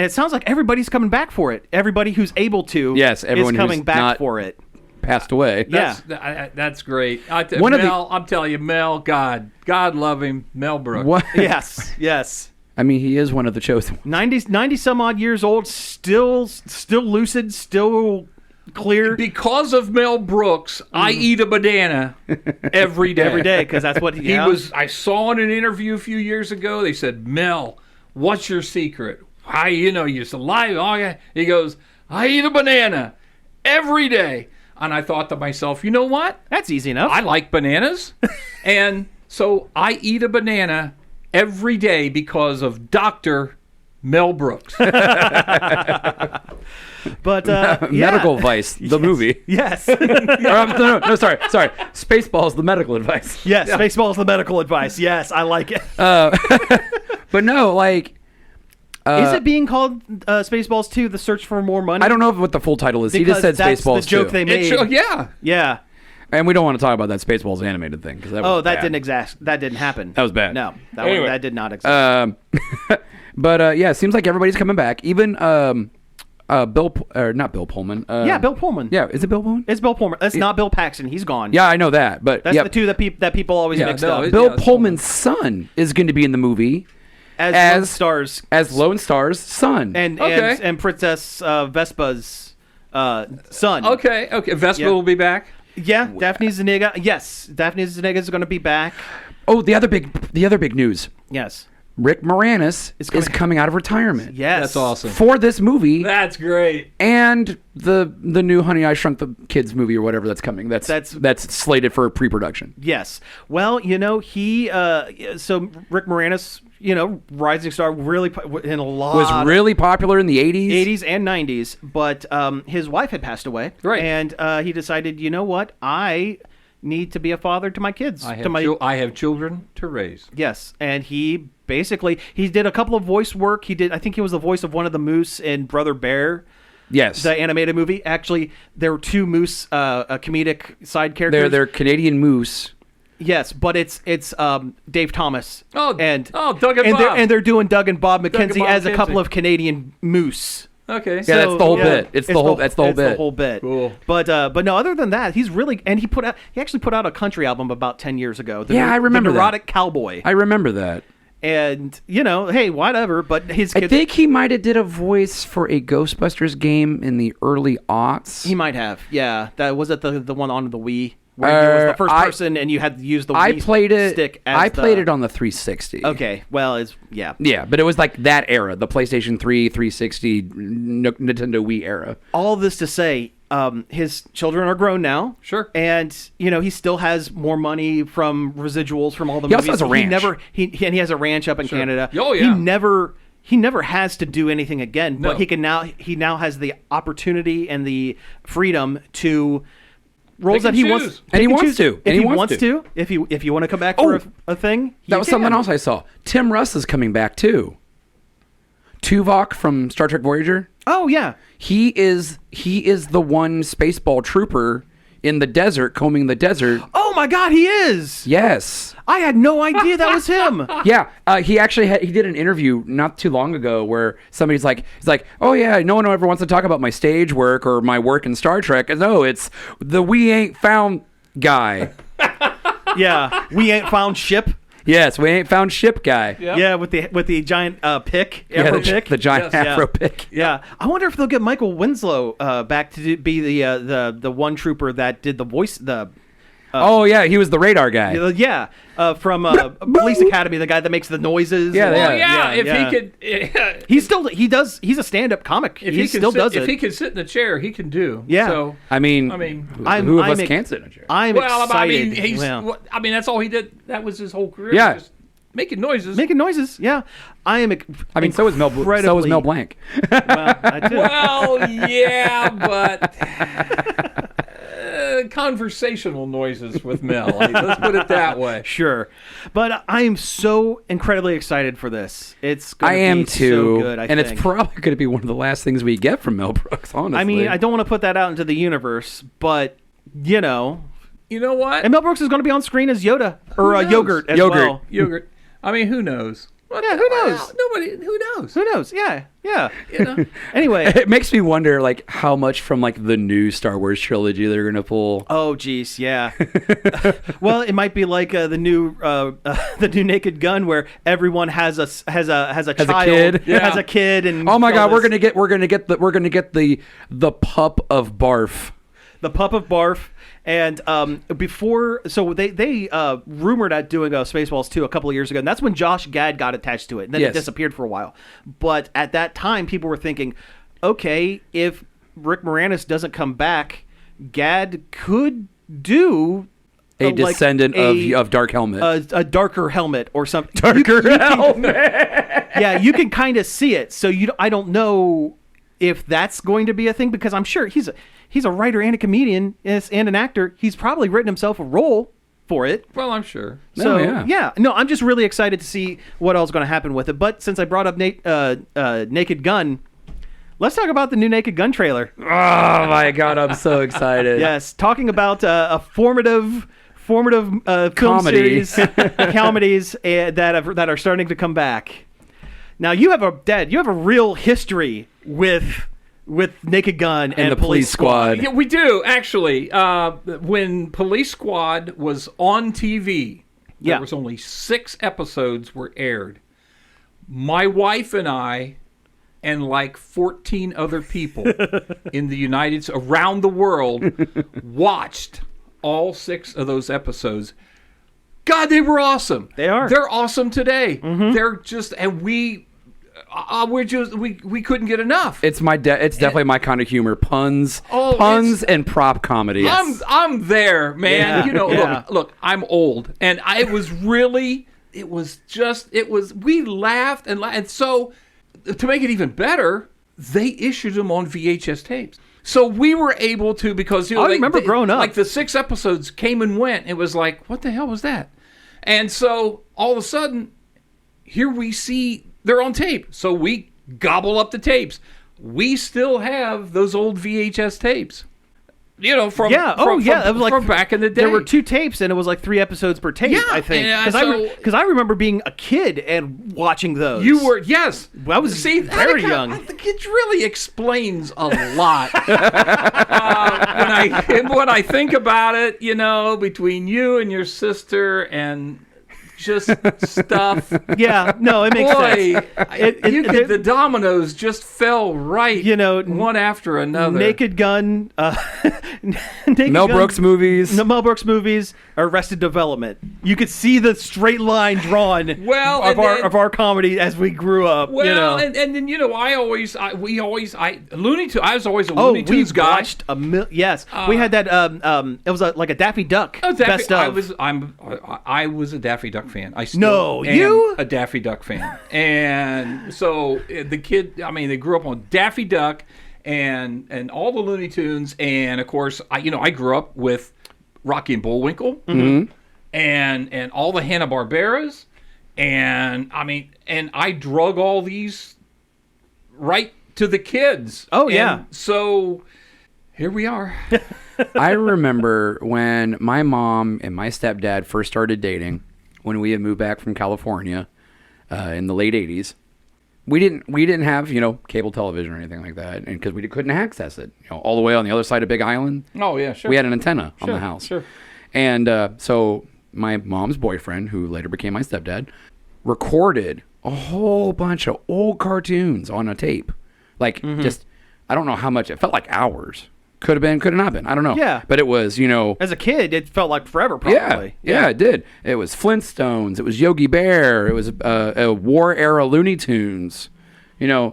it sounds like everybody's coming back for it. Everybody who's able to, Yes, everyone is coming who's back not for it. Passed away. That's great. One of the- Mel, I'm telling you, Mel, God love him, Mel Brooks. What? Yes. I mean, he is one of the chosen ones. 90 some odd years old, still lucid, still clear. Because of Mel Brooks, I eat a banana every day. Every day, because that's what He was. I saw in an interview a few years ago. They said, "Mel, what's your secret? You're alive." Oh, yeah. He goes, "I eat a banana every day." And I thought to myself, you know what? That's easy enough. I like bananas, and so I eat a banana every day because of Dr. Mel Brooks. But Medical Advice, the movie. Yes. Sorry. Spaceballs, the medical advice. Yes, Spaceballs, the medical advice. Yes, I like it. But no, like... is it being called Spaceballs 2, The Search for More Money? I don't know what the full title is. He just said that's Spaceballs the joke 2. they made. Yeah. Yeah. And we don't want to talk about that Spaceballs animated thing. Cause that was bad. That didn't happen. That was bad. No, Anyway. that did not exist. But yeah, it seems like everybody's coming back. Even not Bill Pullman. Yeah, Bill Pullman. Yeah, is it Bill Pullman? It's Bill Pullman. It's not Bill Paxton. He's gone. Yeah, I know that. But That's the two that people always mixed up. Bill Pullman's son is going to be in the movie As Lone Star's son. and Princess Vespa's son. Okay. Vespa will be back. Yeah, Daphne Zuniga. Yes, Daphne Zuniga is going to be back. Oh, the other big news. Yes. Rick Moranis is coming out of retirement. Yes. That's awesome. For this movie. That's great. And the new Honey, I Shrunk the Kids movie or whatever that's coming. That's slated for pre-production. Yes. Well, he so Rick Moranis, rising star, really in a lot. Was really popular in the 80s and 90s, but his wife had passed away. Right. And he decided, you know what? I need to be a father to my kids. I have children to raise. Yes, and he did a couple of voice work. I think he was the voice of one of the moose in Brother Bear. Yes. The animated movie. Actually, there were two moose comedic side characters. They're Canadian moose. Yes, but it's Dave Thomas. Doug and and Bob. They're doing Doug and Bob McKenzie Bob as a McKenzie. couple of Canadian moose. Okay. Yeah, that's the whole bit. It's the whole bit. It's the whole bit. Cool. But no, other than that, he's really, and he actually put out a country album about 10 years ago. I remember The that. Neurotic Cowboy. I remember that. And hey, whatever. But his kids, I think he might have did a voice for a Ghostbusters game in the early aughts. he might have. Yeah, that was it. The one on the Wii where he was the first person, and you had to use the Wii stick. I played it on the 360. Okay, well, yeah. Yeah, but it was like that era, the PlayStation 3, 360, Nintendo Wii era. All this to say, his children are grown now. Sure. And he still has more money from residuals from all the He movies. also has a ranch. He has a ranch up in Canada. Oh, yeah. He never has to do anything again, No. but he now has the opportunity and the freedom to roles Pick that he and wants choose. And he wants choose. to. If And he he wants wants to. If you want to come back for a thing, That was something else I saw. Tim Russ is coming back too. Tuvok from Star Trek Voyager. Oh yeah. He is the one Spaceball trooper in the desert, combing the desert. Oh my God, he is. Yes. I had no idea that was him. Yeah, he actually he did an interview not too long ago where he's like, oh yeah, no one ever wants to talk about my stage work or my work in Star Trek. No, it's the we ain't found guy. Yeah, we ain't found ship. Yes, we ain't found ship guy. Yep. Yeah, with the giant pick, Yeah, afro the, pick. the giant Yes. afro Yeah. pick. Yeah, I wonder if they'll get Michael Winslow back to be the one trooper that did the voice Oh yeah, he was the radar guy. from Police Academy, the guy that makes the noises. Yeah, Well, yeah. if yeah. he could, He's a stand-up comic. if he he still can does sit, it. if he can sit in a chair, he can do. Yeah. So I mean, who of us I'm- can't sit in a chair? I'm well, excited. I mean, that's all he did. That was his whole career. Yeah. Just making noises. making noises. Yeah, I am. I mean, so was Mel Blanc. Well, I do. Well, yeah, but conversational noises with Mel. Let's put it that way. Sure, but I am so incredibly excited for this. It's gonna I am be too, so good. I and think. it's probably going to be one of the last things we get from Mel Brooks. Honestly, I mean, I don't want to put that out into the universe, but You know what? and Mel Brooks is going to be on screen as Yoda or Who knows? Yogurt as Yogurt. well. Yogurt. I mean, who knows? Yeah, who knows? Nobody. Who knows? Who knows? Yeah. You know. Anyway. it makes me wonder, like, how much from like the new Star Wars trilogy they're going to pull. Oh, geez, yeah. Well, it might be like the new Naked Gun, where everyone has a child, kid. Yeah. has a kid, and Oh my all God, this- we're gonna get the pup of barf. the pup of barf. And before, so they rumored at doing Spaceballs 2 a couple of years ago, and that's when Josh Gad got attached to it, and then Yes. it disappeared for a while. But at that time, people were thinking, okay, if Rick Moranis doesn't come back, Gad could do A like descendant of Dark Helmet. a darker helmet or something. Darker helmet. Yeah, you can kind of see it. So I don't know if that's going to be a thing, because I'm sure he's a writer and a comedian and an actor. He's probably written himself a role for it. Well, I'm sure. So yeah. no, I'm just really excited to see what else is going to happen with it. But since I brought up Naked Gun, let's talk about the new Naked Gun trailer. Oh my God, I'm so excited. Yes, talking about a formative film Comedy. series, comedies that are starting to come back. Now you have a real history with Naked Gun and the Police Squad. Yeah, we do actually. When Police Squad was on TV, there Yeah. was only 6 episodes were aired. My wife and I, and like 14 other people in the around the world, watched all 6 of those episodes. God, they were awesome. They are. They're awesome today. They're just, and we couldn't get enough. It's definitely my kind of humor. Puns Oh, and prop comedy. I'm there, man. Yeah, You know, yeah. look, I'm old, and we laughed and so to make it even better, they issued them on VHS tapes. So we were able to, because I remember growing up. like the 6 episodes came and went. It was like, what the hell was that? And so all of a sudden, here we see they're on tape. So we gobble up the tapes. We still have those old VHS tapes. From It was like from back in the day. There were 2 tapes, and it was like 3 episodes per tape. Yeah, I think and, because I remember being a kid and watching those. You were yes. I was very young. I think it really explains a lot when I think about it. Between you and your sister and just stuff. Yeah, no, it makes sense. The dominoes just fell right. One after another. Naked Gun. Mel Brooks movies. No, Mel Brooks movies. Arrested Development. You could see the straight line drawn. Of our comedy as we grew up. Well, and then I was always a Looney Tunes guy. Watched yes, we had that. It was like a Daffy Duck best of. I was a Daffy Duck fan. I still am a Daffy Duck fan, and so the kid. They grew up on Daffy Duck and all the Looney Tunes, and of course, I grew up with Rocky and Bullwinkle, and all the Hanna-Barberas, and I drug all these right to the kids. Oh yeah, and so here we are. I remember when my mom and my stepdad first started dating, when we had moved back from California in the late 80s. We didn't have, cable television or anything like that, and because we couldn't access it, all the way on the other side of Big Island. Oh yeah, sure. We had an antenna on the house. Sure. And so my mom's boyfriend, who later became my stepdad, recorded a whole bunch of old cartoons on a tape. Like just, I don't know how much, it felt like hours. Could have been, could have not been. I don't know. Yeah. But it was, as a kid, it felt like forever, probably. Yeah, it did. It was Flintstones. It was Yogi Bear. It was war era Looney Tunes.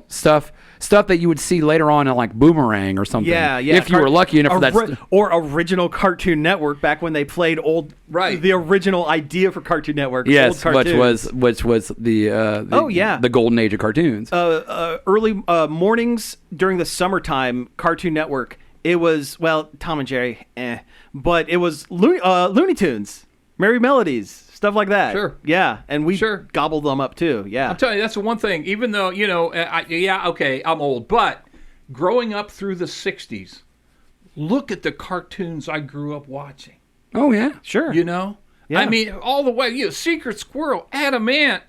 Stuff that you would see later on in like Boomerang or something. Yeah. If you were lucky enough for that. Or original Cartoon Network back when they played the original idea for Cartoon Network. Yes, old which was the golden age of cartoons. Early mornings during the summertime, Cartoon Network. It was, Tom and Jerry, but it was Looney Tunes, Merry Melodies, stuff like that. Sure. Yeah, and we gobbled them up too. Yeah. I'm telling you, that's the one thing. Even though, I'm old, but growing up through the 60s, look at the cartoons I grew up watching. Oh, yeah. Sure. Yeah. All the way, Secret Squirrel, Adamant,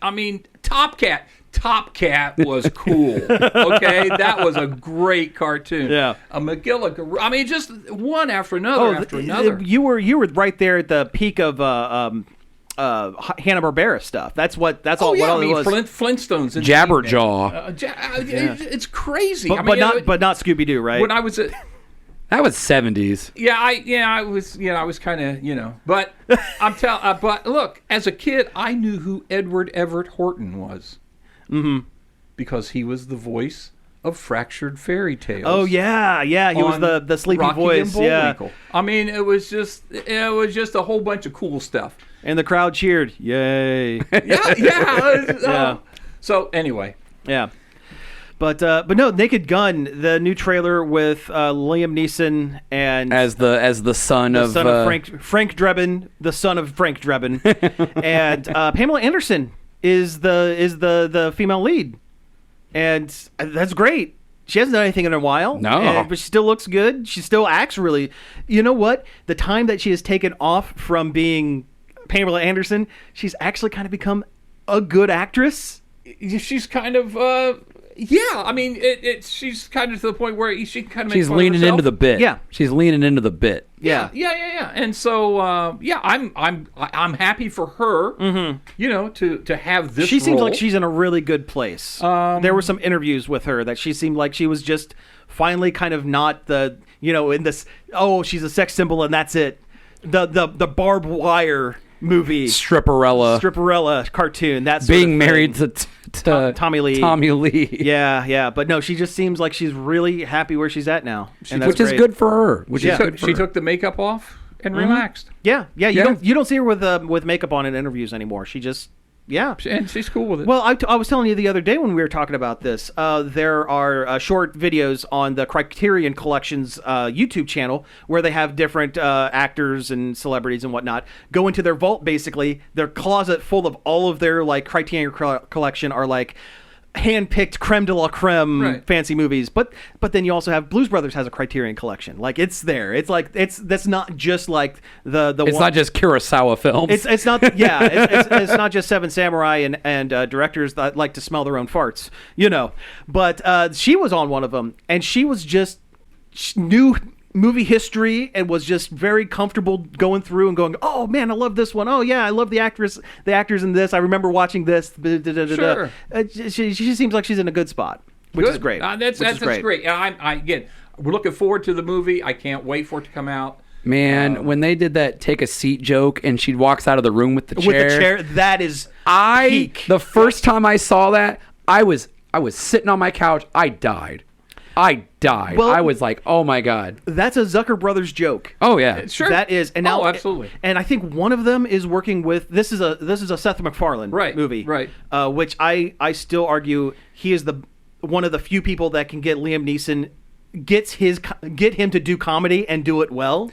Top Cat. Top Cat was cool. Okay, that was a great cartoon. Yeah, a McGillicuddy. Just one after another. You were right there at the peak of Hanna-Barbera stuff. That's all. What it was. Flintstones, and Jabberjaw. It's crazy. But not Scooby-Doo, right? When I was that was 70s. I was kind of, but but look, as a kid, I knew who Edward Everett Horton was. Because he was the voice of Fractured Fairy Tales. Oh yeah, he was the sleepy Rocky voice. And Bullwinkle. It was just a whole bunch of cool stuff. And the crowd cheered, "Yay!" Yeah. So anyway, yeah. But no, Naked Gun, the new trailer with Liam Neeson and as the son of Frank Drebin, the son of Frank Drebin, and Pamela Anderson is the female lead, and that's great. She hasn't done anything in a while. No, but she still looks good. She still acts really. You know what? The time that she has taken off from being Pamela Anderson, she's actually kind of become a good actress. She's kind of. She's kind of to the point where she kind of makes she's fun leaning of into the bit. Yeah, she's leaning into the bit. Yeah. And so I'm happy for her. To have this. She seems role. like she's in a really good place. There were some interviews with her that she seemed like she was just finally kind of not the in this. Oh, she's a sex symbol and that's it. The barbed wire movie, Stripperella cartoon. That's being married to Tommy Lee. Yeah, but no, she just seems like she's really happy where she's at now, which is good for her. She took the makeup off and relaxed. Yeah. You don't see her with makeup on in interviews anymore. She just. Yeah, and she's cool with it. Well, I was telling you the other day when we were talking about this, there are short videos on the Criterion Collection's YouTube channel where they have different actors and celebrities and whatnot go into their vault, basically. Their closet full of all of their Criterion Collection are hand-picked creme de la creme Right. fancy movies, but then you also have Blues Brothers has a Criterion collection. Like it's there. It's like that's not just like the It's one, not just Kurosawa films. it's not it's not just Seven Samurai and directors that like to smell their own farts, But she was on one of them, and she was just knew movie history and was just very comfortable going through and going, oh man, I love this one. Oh yeah, I love the actors in this. I remember watching this. Sure. She seems like she's in a good spot, which is Good. great. That's great. And again, we're looking forward to the movie. I can't wait for it to come out. Man, when they did that take a seat joke and she walks out of the room with the chair. With the chair, that is peak. The first time I saw that, I was sitting on my couch. I died. Well, I was like, oh my God. That's a Zucker Brothers joke. Oh yeah. Sure. That is, and now, absolutely. And I think one of them is working with this is a Seth MacFarlane movie, right? Which I still argue he is one of the few people that can get Liam Neeson get him to do comedy and do it well.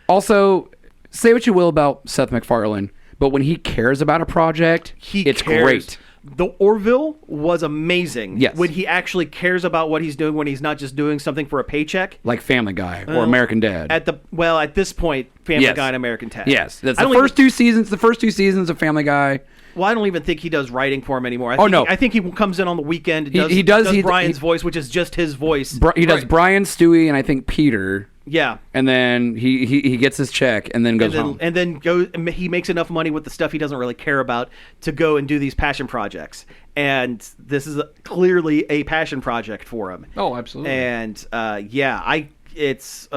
Also, say what you will about Seth MacFarlane, but when he cares about a project, it's cares. great. The Orville was amazing. Yes. When he actually cares about what he's doing, when he's not just doing something for a paycheck. Like Family Guy or American Dad. At this point, Family Yes. Guy and American Dad. Yes, that's I the don't first two seasons. The first two seasons of Family Guy. Well, I don't even think he does writing for him anymore. No. I think he comes in on the weekend. And He does Brian's voice, which is just his voice. He does Right. Brian, Stewie, and I think Peter. Yeah. And then he gets his check and then goes home. And then he makes enough money with the stuff he doesn't really care about to go and do these passion projects. And this is clearly a passion project for him. Oh, absolutely. And it's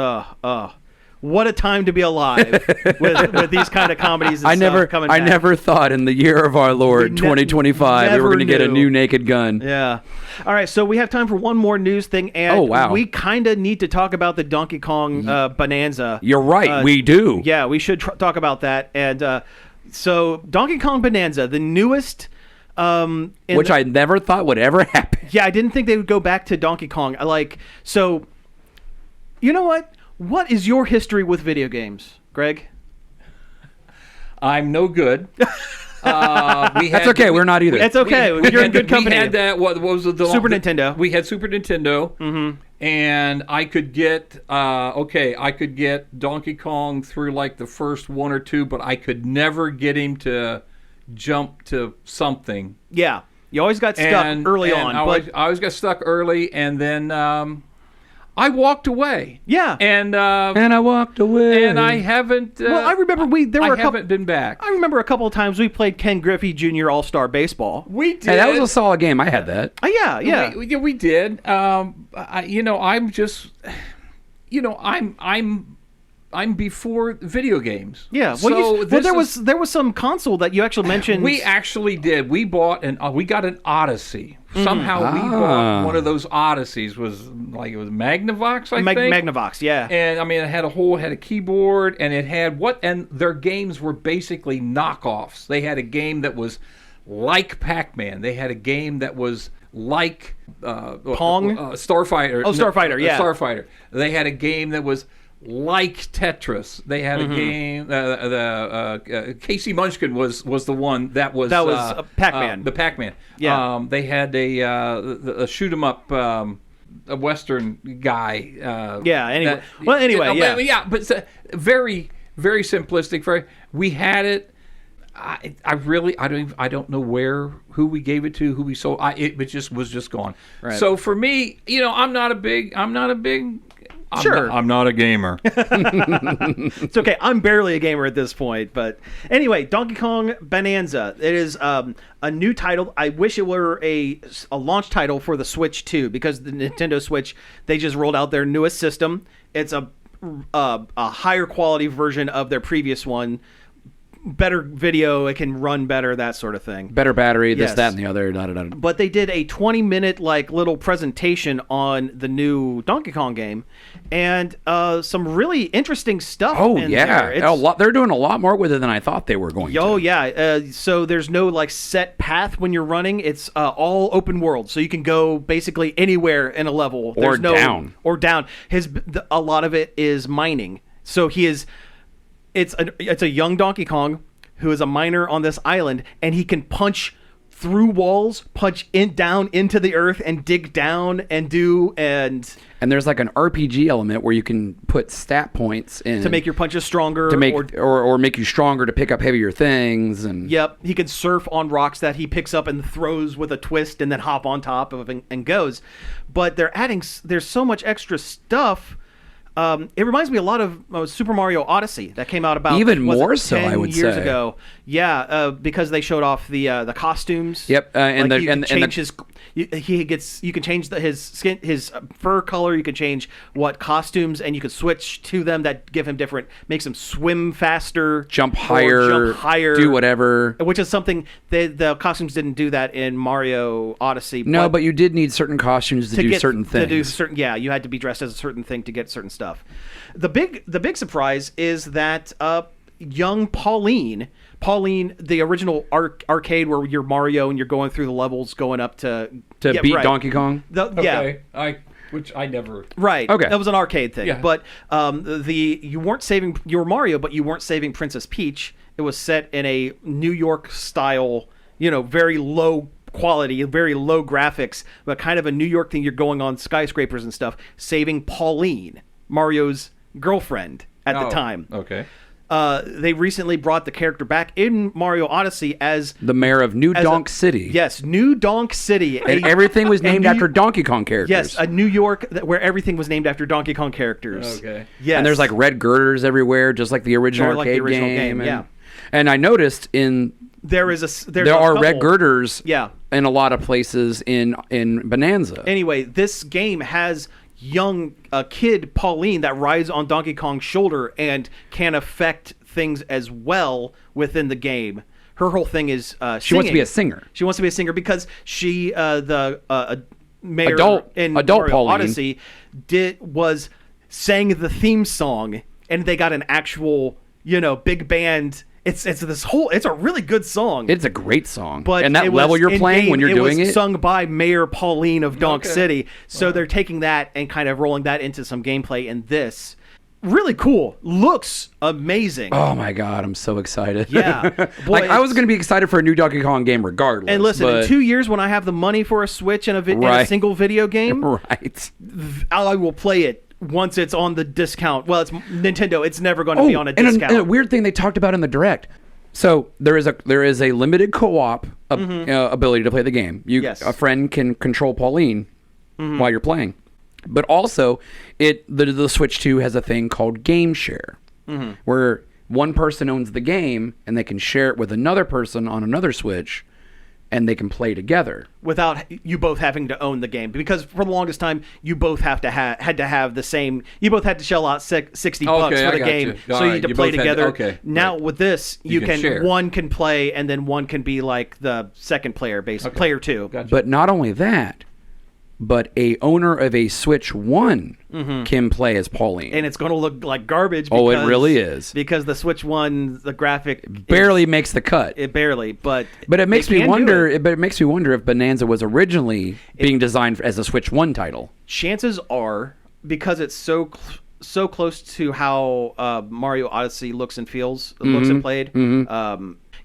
what a time to be alive with these kind of comedies. And stuff coming back. I never thought in the year of our Lord 2025 we were going to get a new Naked Gun. Yeah. All right, so we have time for one more news thing, and we kind of need to talk about the Donkey Kong Bonanza. You're right, we do. Yeah, we should talk about that. And so Donkey Kong Bonanza, the newest... Which I never thought would ever happen. Yeah, I didn't think they would go back to Donkey Kong. So, you know what? What is your history with video games, Greg? I'm no good. That's okay. We're not either. It's okay. You're in good company. We had that. What was the Super Nintendo? We had Super Nintendo, and I could get I could get Donkey Kong through like the first one or two, but I could never get him to jump to something. Yeah, you always got stuck early on. I always got stuck early, and then I walked away. Yeah, and I walked away, and I haven't. I remember I haven't been back. I remember a couple of times we played Ken Griffey Jr. All-Star Baseball. We did. Hey, that was a solid game. I had that. Yeah. We did. I'm just, I'm before video games. Yeah. Well, there was some console that you actually mentioned. We actually did. We bought we got an Odyssey. Somehow we bought one of those Odysseys. It was Magnavox, I think. Magnavox, yeah. And I mean, it had a keyboard, and it had and their games were basically knockoffs. They had a game that was like Pac-Man. They had a game that was like Pong, Starfighter. Oh, Starfighter, yeah. Starfighter. They had a game that was like Tetris. They had a game. Casey Munchkin was the one that was Pac-Man. The Pac-Man. Yeah. They had a shoot 'em up. A Western guy. Anyway. Yeah, but it's very, very simplistic. We had it. I don't know who we gave it to, who we sold. It just was just gone. Right. So for me, I'm not a big. Sure. I'm not a gamer. It's okay. I'm barely a gamer at this point. But anyway, Donkey Kong Bonanza. It is a new title. I wish it were a launch title for the Switch too, because the Nintendo Switch, they just rolled out their newest system. It's a higher quality version of their previous one. Better video, it can run better, that sort of thing. Better battery, this, Yes. that, and the other. But they did a 20-minute little presentation on the new Donkey Kong game, and some really interesting stuff. Oh in yeah, there. they're doing a lot more with it than I thought they were going to. Oh yeah, so there's no set path when you're running. It's all open world, so you can go basically anywhere in a level. There's down. Or down. A lot of it is mining. So he is. It's a young Donkey Kong who is a miner on this island, and he can punch through walls, punch down into the earth, and dig down and And there's like an RPG element where you can put stat points in to make your punches stronger, to make or make you stronger to pick up heavier things. And yep, he can surf on rocks that he picks up and throws with a twist, and then hop on top of and goes. But there's so much extra stuff. It reminds me a lot of Super Mario Odyssey that came out about even more so, 10 I would years say. ago. Yeah, because they showed off the costumes. Yep, and like the- you and- can and change his. You can change his skin, his fur color. You can change what costumes, and you can switch to them that give him different, makes him swim faster, jump or higher, do whatever. which is something the costumes didn't do that in Mario Odyssey. No, but you did need certain costumes to do certain things. To do certain, yeah, you had to be dressed as a certain thing to get certain stuff. The big surprise is that young Pauline, the original arcade where you're Mario and you're going through the levels, going up to beat right. Donkey Kong. Yeah, Which I never. right. Okay. That was an arcade thing. Yeah. But you were Mario, but you weren't saving Princess Peach. It was set in a New York style, very low quality, very low graphics, but kind of a New York thing. You're going on skyscrapers and stuff, saving Pauline, Mario's girlfriend at the time. Okay. They recently brought the character back in Mario Odyssey as The mayor of New Donk City. Yes, New Donk City. And everything was named after Donkey Kong characters. Yes, a New York where everything was named after Donkey Kong characters. Okay. Yes. And there's like red girders everywhere, just like the original Or like the arcade original game. game, yeah. And I noticed there are red girders Yeah. in a lot of places in Bonanza. Anyway, this game has young kid Pauline that rides on Donkey Kong's shoulder and can affect things as well within the game. Her whole thing is She wants to be a singer. She wants to be a singer because she the mayor Adult Mario Pauline. Odyssey sang the theme song, and they got an actual big band. It's a really good song. It's a great song. But and that it level was you're playing when you're doing was it. sung by Mayor Pauline of Donk Okay. City. So they're taking that and kind of rolling that into some gameplay in this. Really cool. Looks amazing. Oh my god, I'm so excited. Yeah. Boy, like I was it's- going to be excited for a new Donkey Kong game regardless. And listen, but, in 2 years when I have the money for a Switch and and a Right. single video game, right. I will play it once it's on the discount. Well, it's Nintendo. It's never going to be on a discount. And a weird thing they talked about in the Direct. So there is a limited co-op ability to play the game. Yes. A friend can control Pauline while you're playing, but also the Switch 2 has a thing called Game Share, where one person owns the game and they can share it with another person on another Switch, and they can play together. Without you both having to own the game, because for the longest time you both had to have the same. You both had to shell out $60 bucks for I the got game, you. so All you right, need to you play both had to- together. okay, Now right. with this, You can share. one can play, and then one can be like the second player, player two. Gotcha. But not only that, but a owner of a Switch 1 can play as Pauline. And it's going to look like garbage. Oh, it because- really is. because the Switch 1, the graphic barely makes the cut. It barely, but But it makes they me can do wonder. it. But it makes me wonder if Bonanza was originally being designed as a Switch 1 title. Chances are, because it's so close to how Mario Odyssey looks and feels, looks and played.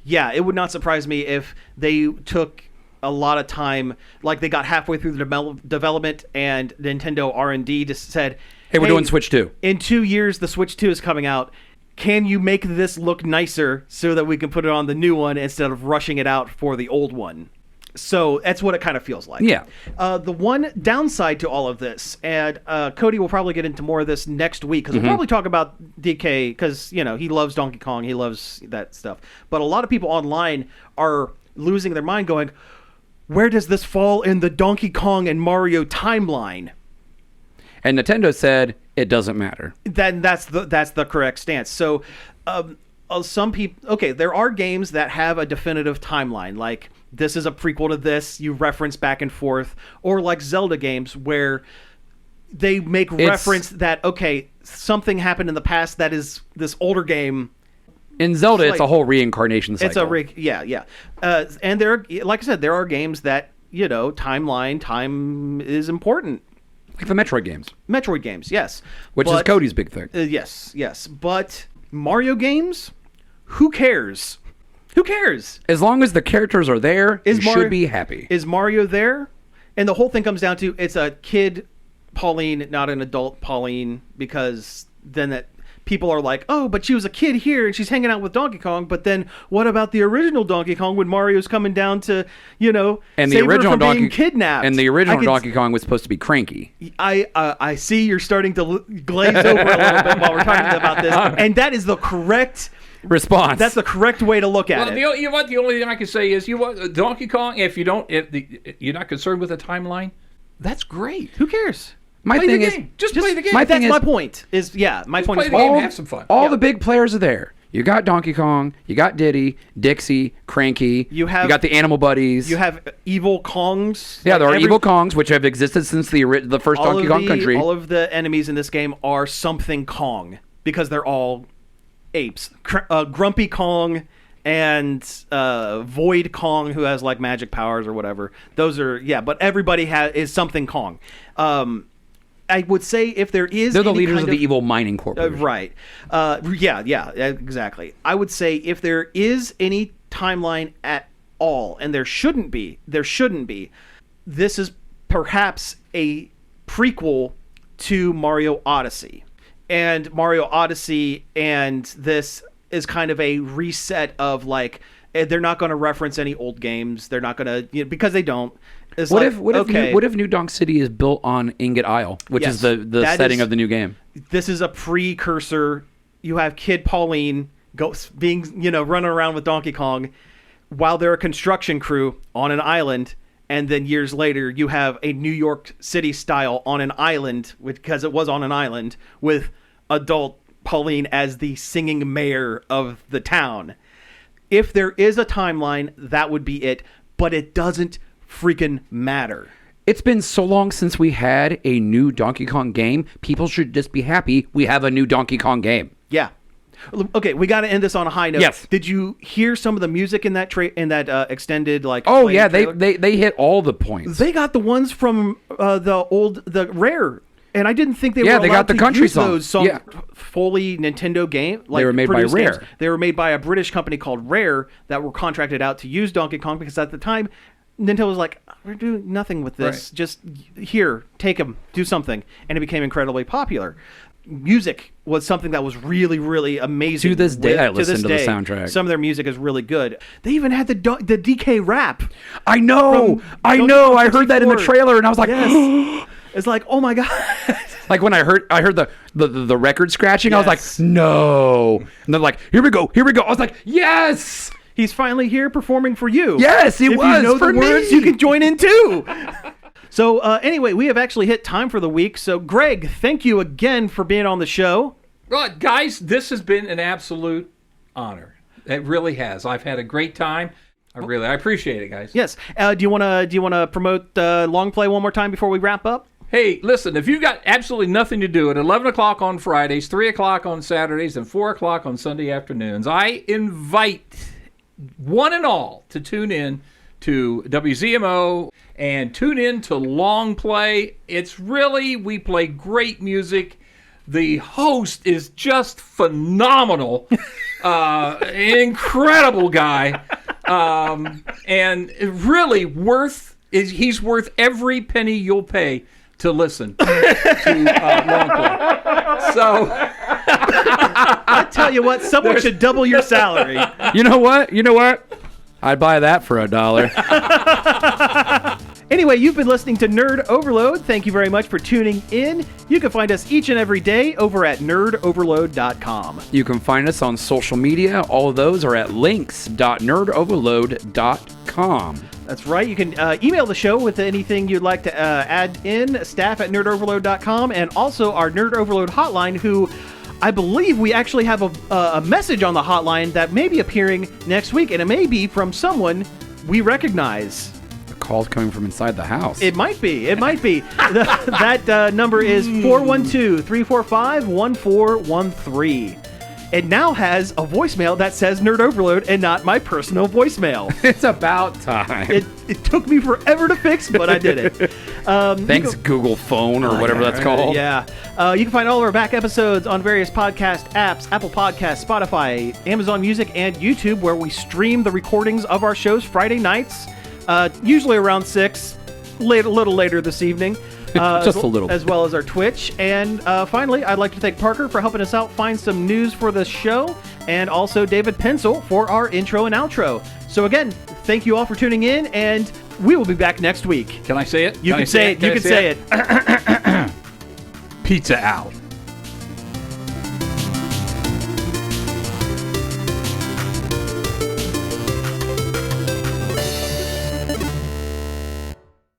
Yeah, it would not surprise me if they took a lot of time, like they got halfway through the development and Nintendo R&D just said, Hey, we're doing Switch 2. In 2 years, the Switch 2 is coming out. Can you make this look nicer so that we can put it on the new one instead of rushing it out for the old one? So that's what it kind of feels like. Yeah. The one downside to all of this, and Cody will probably get into more of this next week, because we'll probably talk about DK, because, he loves Donkey Kong. He loves that stuff. But a lot of people online are losing their mind going, where does this fall in the Donkey Kong and Mario timeline? And Nintendo said it doesn't matter. Then that's the correct stance. So some people, okay, there are games that have a definitive timeline, like this is a prequel to this, you reference back and forth, or like Zelda games where they make reference that, okay, something happened in the past that is this older game. In Zelda, it's like- a whole reincarnation cycle. It's a yeah. And there, like I said, there are games that time is important. like the Metroid games, Metroid games, yes, which is Cody's big thing. Yes. But Mario games, who cares? Who cares? As long as the characters are there, you Mario- should be happy. Is Mario there? And the whole thing comes down to it's a kid Pauline, not an adult Pauline, because then that people are like, oh, but she was a kid here and she's hanging out with Donkey Kong. But then what about the original Donkey Kong when Mario's coming down to, and save the original her from being Donkey kidnapped? And the original Donkey Kong was supposed to be cranky. I see you're starting to glaze over a little bit while we're talking about this, and that is the correct response. That's the correct way to look at it. You know what? The only thing I can say is, Donkey Kong. If you're not concerned with the timeline, that's great. Who cares? My play thing the is, game. Just play the game. My point is. My point play is the game and have some fun. all the big players are there. You got Donkey Kong, you got Diddy, Dixie, Cranky. You got the Animal Buddies. You have evil Kongs. Yeah, there are evil Kongs, which have existed since the first Donkey Kong Country. All of the enemies in this game are something Kong because they're all apes. Grumpy Kong and Void Kong, who has like magic powers or whatever. Those are but everybody is something Kong. I would say if there is, they're the leaders of the evil mining corporation, right? Exactly. I would say if there is any timeline at all, and there shouldn't be. This is perhaps a prequel to Mario Odyssey. And Mario Odyssey and this is kind of a reset of like, they're not going to reference any old games. They're not going to, because they don't. What if New Donk City is built on Ingot Isle, which is the setting of the new game? This is a precursor. You have Kid Pauline running around with Donkey Kong while they're a construction crew on an island. And then years later, you have a New York City style on an island, because it was on an island, with adult Pauline as the singing mayor of the town. If there is a timeline, that would be it. But it doesn't freaking matter. It's been so long since we had a new Donkey Kong game. People should just be happy we have a new Donkey Kong game. Yeah. Okay, we got to end this on a high note. Yes. Did you hear some of the music in that extended like? Oh yeah, trailer? they hit all the points. They got the ones from the Rare, and I didn't think they were. They got the country use song. Those songs fully Nintendo game. They were made by Rare. Games. They were made by a British company called Rare that were contracted out to use Donkey Kong because at the time Nintendo was like, we're doing nothing with this. Right. Just here, take them, do something, and it became incredibly popular. Music was something that was really, really amazing. To this day, I listen to the soundtrack. Some of their music is really good. They even had the DK rap. I know. I heard that in the trailer, and I was like, yes. It's like, oh my god! Like when I heard the record scratching, yes. I was like, no. And they're like, here we go. I was like, yes. He's finally here performing for you. Yes, he was. If you know for the words, me. you can join in too. So anyway, we have actually hit time for the week. So Greg, thank you again for being on the show. Well, guys, this has been an absolute honor. It really has. I've had a great time. I appreciate it, guys. Yes. Do you want to promote Longplay one more time before we wrap up? Hey, listen, if you've got absolutely nothing to do at 11 o'clock on Fridays, 3 o'clock on Saturdays, and 4 o'clock on Sunday afternoons, I invite one and all to tune in to WZMO and tune in to Longplay. We play great music. The host is just phenomenal. Incredible guy. And really he's worth every penny you'll pay to listen to Longplay. So I tell you what, someone should double your salary. You know what? I'd buy that for $1. Anyway, you've been listening to Nerd Overload. Thank you very much for tuning in. You can find us each and every day over at nerdoverload.com. You can find us on social media. All of those are at links.nerdoverload.com. That's right. You can email the show with anything you'd like to add in, staff@nerdoverload.com, and also our Nerd Overload hotline, who I believe we actually have a message on the hotline that may be appearing next week, and it may be from someone we recognize. A call's coming from inside the house. It might be. That number is 412-345-1413. It now has a voicemail that says Nerd Overload and not my personal voicemail. It's about time. It took me forever to fix, but I did it. Thanks, Google Phone or whatever that's called. Yeah. You can find all of our back episodes on various podcast apps, Apple Podcasts, Spotify, Amazon Music, and YouTube, where we stream the recordings of our shows Friday nights, usually around 6, a little later this evening. Just a little. As well as our Twitch. And finally, I'd like to thank Parker for helping us out find some news for the show, and also David Pencil for our intro and outro. So again, thank you all for tuning in, and we will be back next week. Can I say it? You can say it. You can say it. Pizza out.